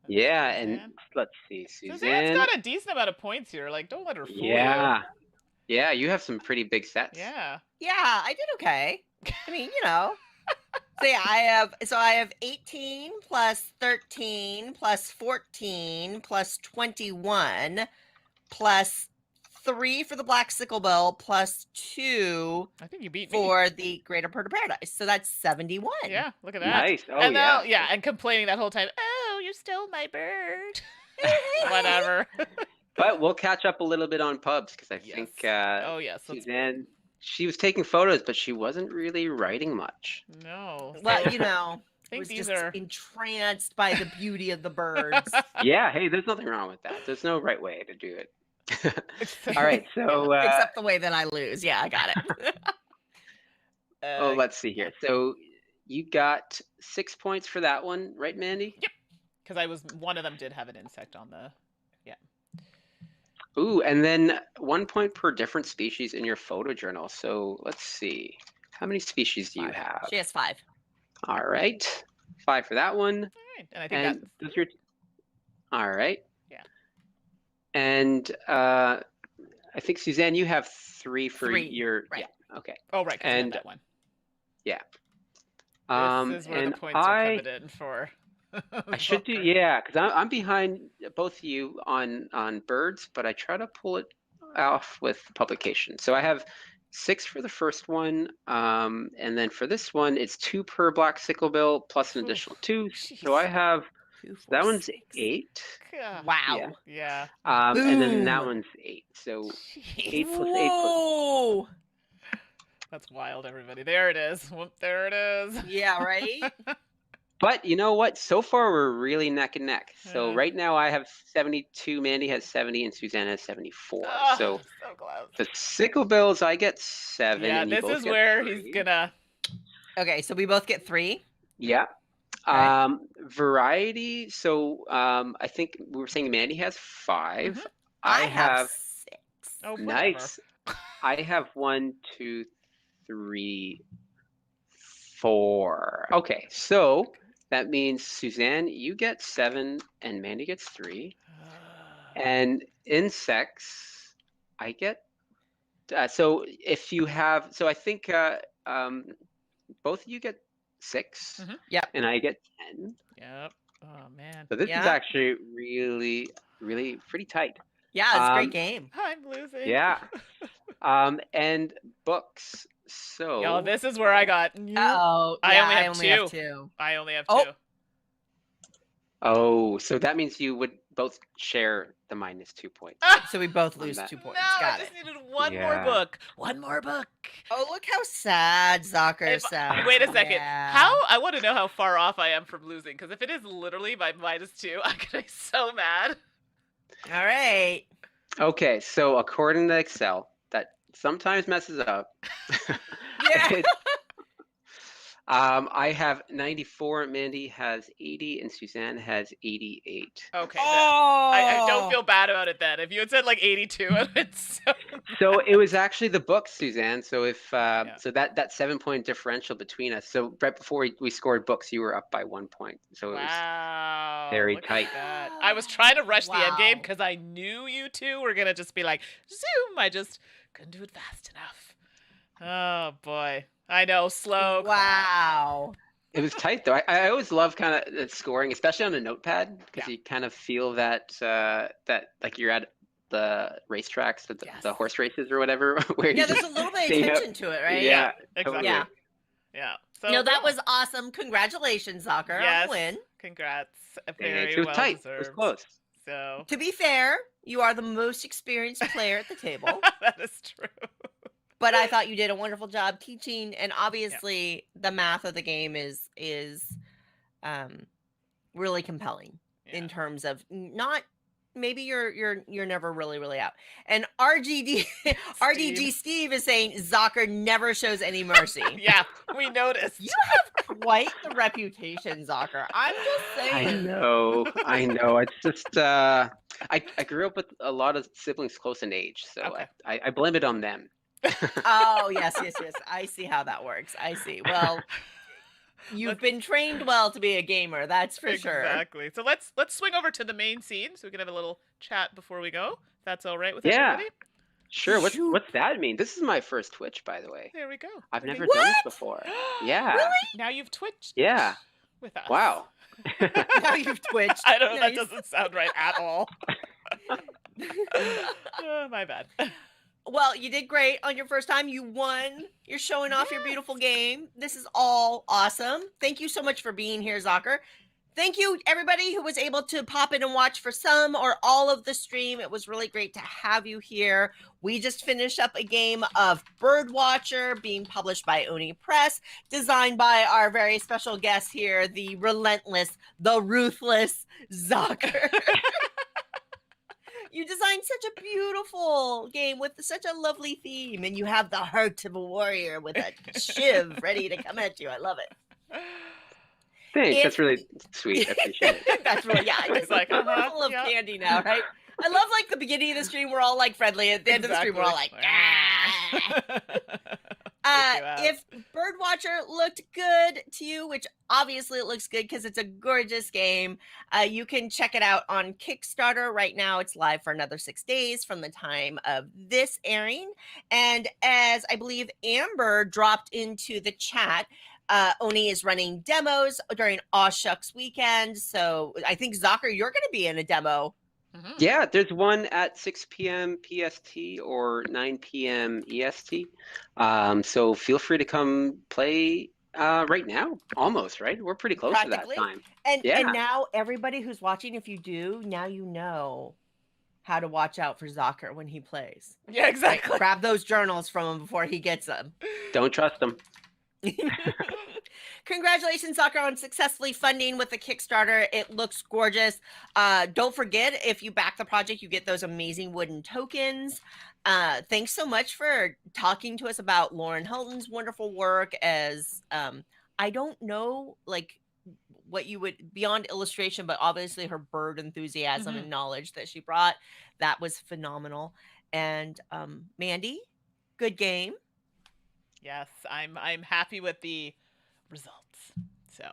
Yeah, Suzanne. and let's see, Suzanne's Suzanne. got a decent amount of points here. Like, don't let her fool Yeah, yeah, you have some pretty big sets. you. Yeah. Yeah, I did okay. I mean, you know. So yeah, I have 18 plus 13 plus 14 plus 21 plus 3 for the black sicklebill plus 2 I think you beat me. for the greater bird of paradise. So that's 71. Yeah, look at that. Nice. Oh, and now, yeah. and complaining that whole time. Oh, you stole my bird. Whatever. But we'll catch up a little bit on pubs because I think Oh yes. Suzanne, she was taking photos, but she wasn't really writing much. No. Well, you know, I think was these just are. entranced by the beauty of the birds. Yeah, hey, there's nothing wrong with that. There's no right way to do it. All right, so Except the way that I lose. Yeah, I got it. oh, let's see here. So you got 6 points for that one, right, Mandy? Yep. Because one of them did have an insect on the. Ooh, and then 1 point per different species in your photo journal. So let's see. How many species do you 5. have? She has 5. All right. 5 for that one. All right. And I think And those are all right. Yeah. And I think Suzanne, you have 3 for 3, your right. Yeah. Okay. Oh, right. Because And that one. yeah. This is where and the points are coming in for. I should do, yeah, because I'm behind both of you on birds, but I try to pull it off with publication. So I have 6 for the first one, and then for this one, it's 2 per black sicklebill plus an additional 2. So I have 2, 4, that one's 6. 8. Wow. Yeah. And then that Boom. one's 8. So Jeez. 8 plus 8 plus. Whoa. That's wild, everybody. There it is. Whoop, there it is. Yeah, right? But you know what? So far, we're really neck and neck. So Yeah. right now, I have 72, Mandy has 70, and Suzanne has 74. Oh, So so close. the sicklebills, I get 7. Yeah, and you this both is get where 3. he's gonna. Okay, so we both get 3. Yeah. Okay. Variety. So I think we were saying Mandy has 5. Mhm. I have 6. Oh, whatever. Nice. I have 1, 2, 3, 4. Okay, so that means Suzanne, you get 7, and Mandy gets 3. And insects, I get. So if you have, so I think both of you get 6. Mhm. Yep. And I get 10. Yep. Oh man. So this is Yeah. actually really, really pretty tight. Yeah, it's a great game. I'm losing. Yeah. And books. So Yo, this is where I got. Uh-oh. I Yeah, only have I only have 2. 2. I only have Oh. 2. Oh, so that means you would both share the -2 points. So we both On lose that. 2 points. No, Got I it. just needed one more Yeah. book. One more book. Oh, look how sad Zakir sounds. Wait a second. Yeah. How? I want to know how far off I am from losing. Because if it is literally by -2, I'm gonna be so mad. All right. Okay, so according to Excel, that sometimes messes up. Yeah. I have 94, Mandy has 80, and Suzanne has 88. Okay. Oh. I don't feel bad about it then. If you had said like 82, I'd been so. So it was actually the books, Suzanne. So if so that 7-point differential between us. So right before we scored books, you were up by 1 point. So it was Wow. very look at tight. that. I was trying to rush the end game Wow. because I knew you two were gonna just be like zoom. I just couldn't do it fast enough. Oh boy. I know, slow. clap. Wow. It was tight though. I always love kind of scoring, especially on a notepad, because Yeah. you kind of feel that that like you're at the racetracks, the Yes. horse races or whatever. Where you Yeah, there's a just little bit stay of up. attention to it, right? Yeah, Exactly. totally. Yeah. Yeah. So No, that was awesome. Congratulations, Zakir, on yes. the win. Congrats. Thanks. Very It was well tight. deserved. It was close. So To be fair, you are the most experienced player at the table, that is true. but I thought you did a wonderful job teaching, and obviously the math of the game is really compelling Yeah. in terms of not maybe you're never really out. And RDG Steve is saying Zakir never shows any mercy. Yeah, we noticed. You have quite the reputation, Zakir. I'm just saying. I know. It's just I grew up with a lot of siblings close in age, so Okay. I blame it on them. Oh, yes. I see how that works. I see. Well, you've been trained well to be a gamer, that's for sure. Exactly. So let's swing over to the main scene so we can have a little chat before we go. If that's all right with Yeah. everybody? Sure. Shoot. What's that mean? This is my first Twitch, by the way. There we go. I've Okay. never done this What? before. Yeah. Really? Now you've twitched Yeah. with us. Wow. Now you've twitched. I don't know, that Nice. doesn't sound right at all. My bad. Well, you did great on your first time. You won. You're showing off your beautiful game. This is all awesome. Thank you so much for being here, Zakir. Thank you, everybody who was able to pop in and watch for some or all of the stream. It was really great to have you here. We just finished up a game of Birdwatcher being published by Oni Press, designed by our very special guest here, the relentless, the ruthless Zakir. You designed such a beautiful game with such a lovely theme, and you have the heart of a warrior with a shiv ready to come at you. I love it. Thanks. That's really sweet. I appreciate it. That's really, yeah. It's like, I'm full of yeah. candy now, right? I love like the beginning of the stream, we're all like friendly. At the end of the stream, we're all like, ah. If Birdwatcher looked good to you, which obviously it looks good because it's a gorgeous game, you can check it out on Kickstarter. Right now, it's live for another 6 days from the time of this airing. And as I believe Amber dropped into the chat, Oni is running demos during Aw Shucks weekend. So I think, Zakir, you're going to be in a demo. Mhm. Yeah, there's one at 6 p.m. PST or 9 p.m. EST. So feel free to come play right now. Almost, right? We're pretty close to that Practically. time. And Yeah. now everybody who's watching, if you do, now you know how to watch out for Zakir when he plays. Yeah, exactly. Grab those journals from him before he gets them. Don't trust them. Congratulations, Zakir, on successfully funding with the Kickstarter. It looks gorgeous. Don't forget, if you back the project, you get those amazing wooden tokens. Thanks so much for talking to us about Lauren Helton's wonderful work as I don't know like what you would beyond illustration, but obviously her bird enthusiasm and knowledge that she brought. That was phenomenal. And Mandi, good game. Yes, I'm happy with the results. So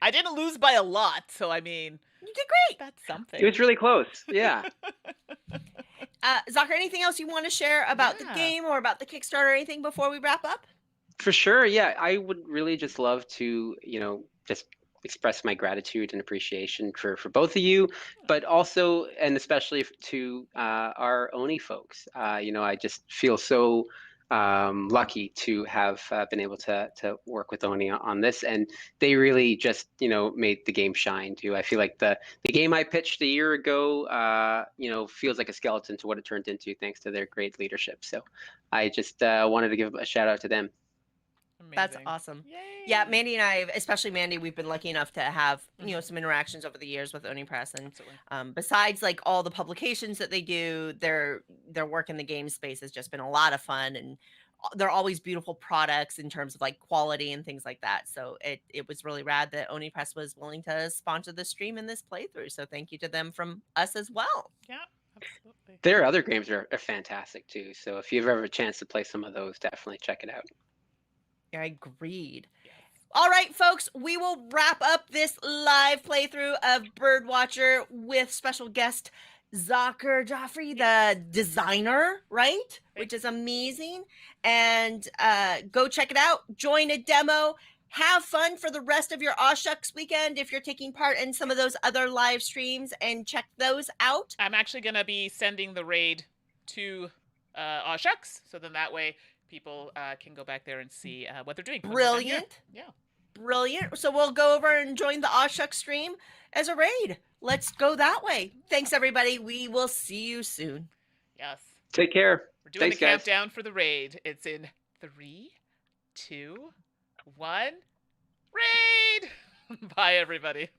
I didn't lose by a lot, so I mean, You did great. that's something. It was really close. Yeah. Zakir, anything else you want to share about the Yeah. game or about the Kickstarter or anything before we wrap up? For sure. Yeah. I would really just love to, just express my gratitude and appreciation for both of you, but also and especially to our Oni folks. I just feel so lucky to have been able to work with Oni on this, and they really just made the game shine too. I feel like the game I pitched a year ago feels like a skeleton to what it turned into thanks to their great leadership. So I just wanted to give a shout out to them. That's Amazing. awesome. Yay. Yeah, Mandi and I, especially Mandi, we've been lucky enough to have some interactions over the years with Oni Press, and Absolutely. besides like all the publications that they do, their work in the game space has just been a lot of fun, and they're always beautiful products in terms of like quality and things like that. So it was really rad that Oni Press was willing to sponsor the stream in this playthrough. So thank you to them from us as well. Yeah, absolutely. Their other games are fantastic too. So if you ever have a chance to play some of those, definitely check it out. Yeah, agreed. All right, folks, we will wrap up this live playthrough of Birdwatcher with special guest Zakir Jafry, the designer, right? Which is amazing. And go check it out. Join a demo. Have fun for the rest of your Aw Shucks weekend if you're taking part in some of those other live streams, and check those out. I'm actually going to be sending the raid to Aw Shucks, so then that way people can go back there and see what they're doing. when they're done here. Brilliant. Yeah. Brilliant. So we'll go over and join the Aw Shucks stream as a raid. Let's go that way. Thanks, everybody. We will see you soon. Yes. Take care. We're doing Thanks, the guys. countdown for the raid. It's in 3, 2, 1. Raid! Bye, everybody.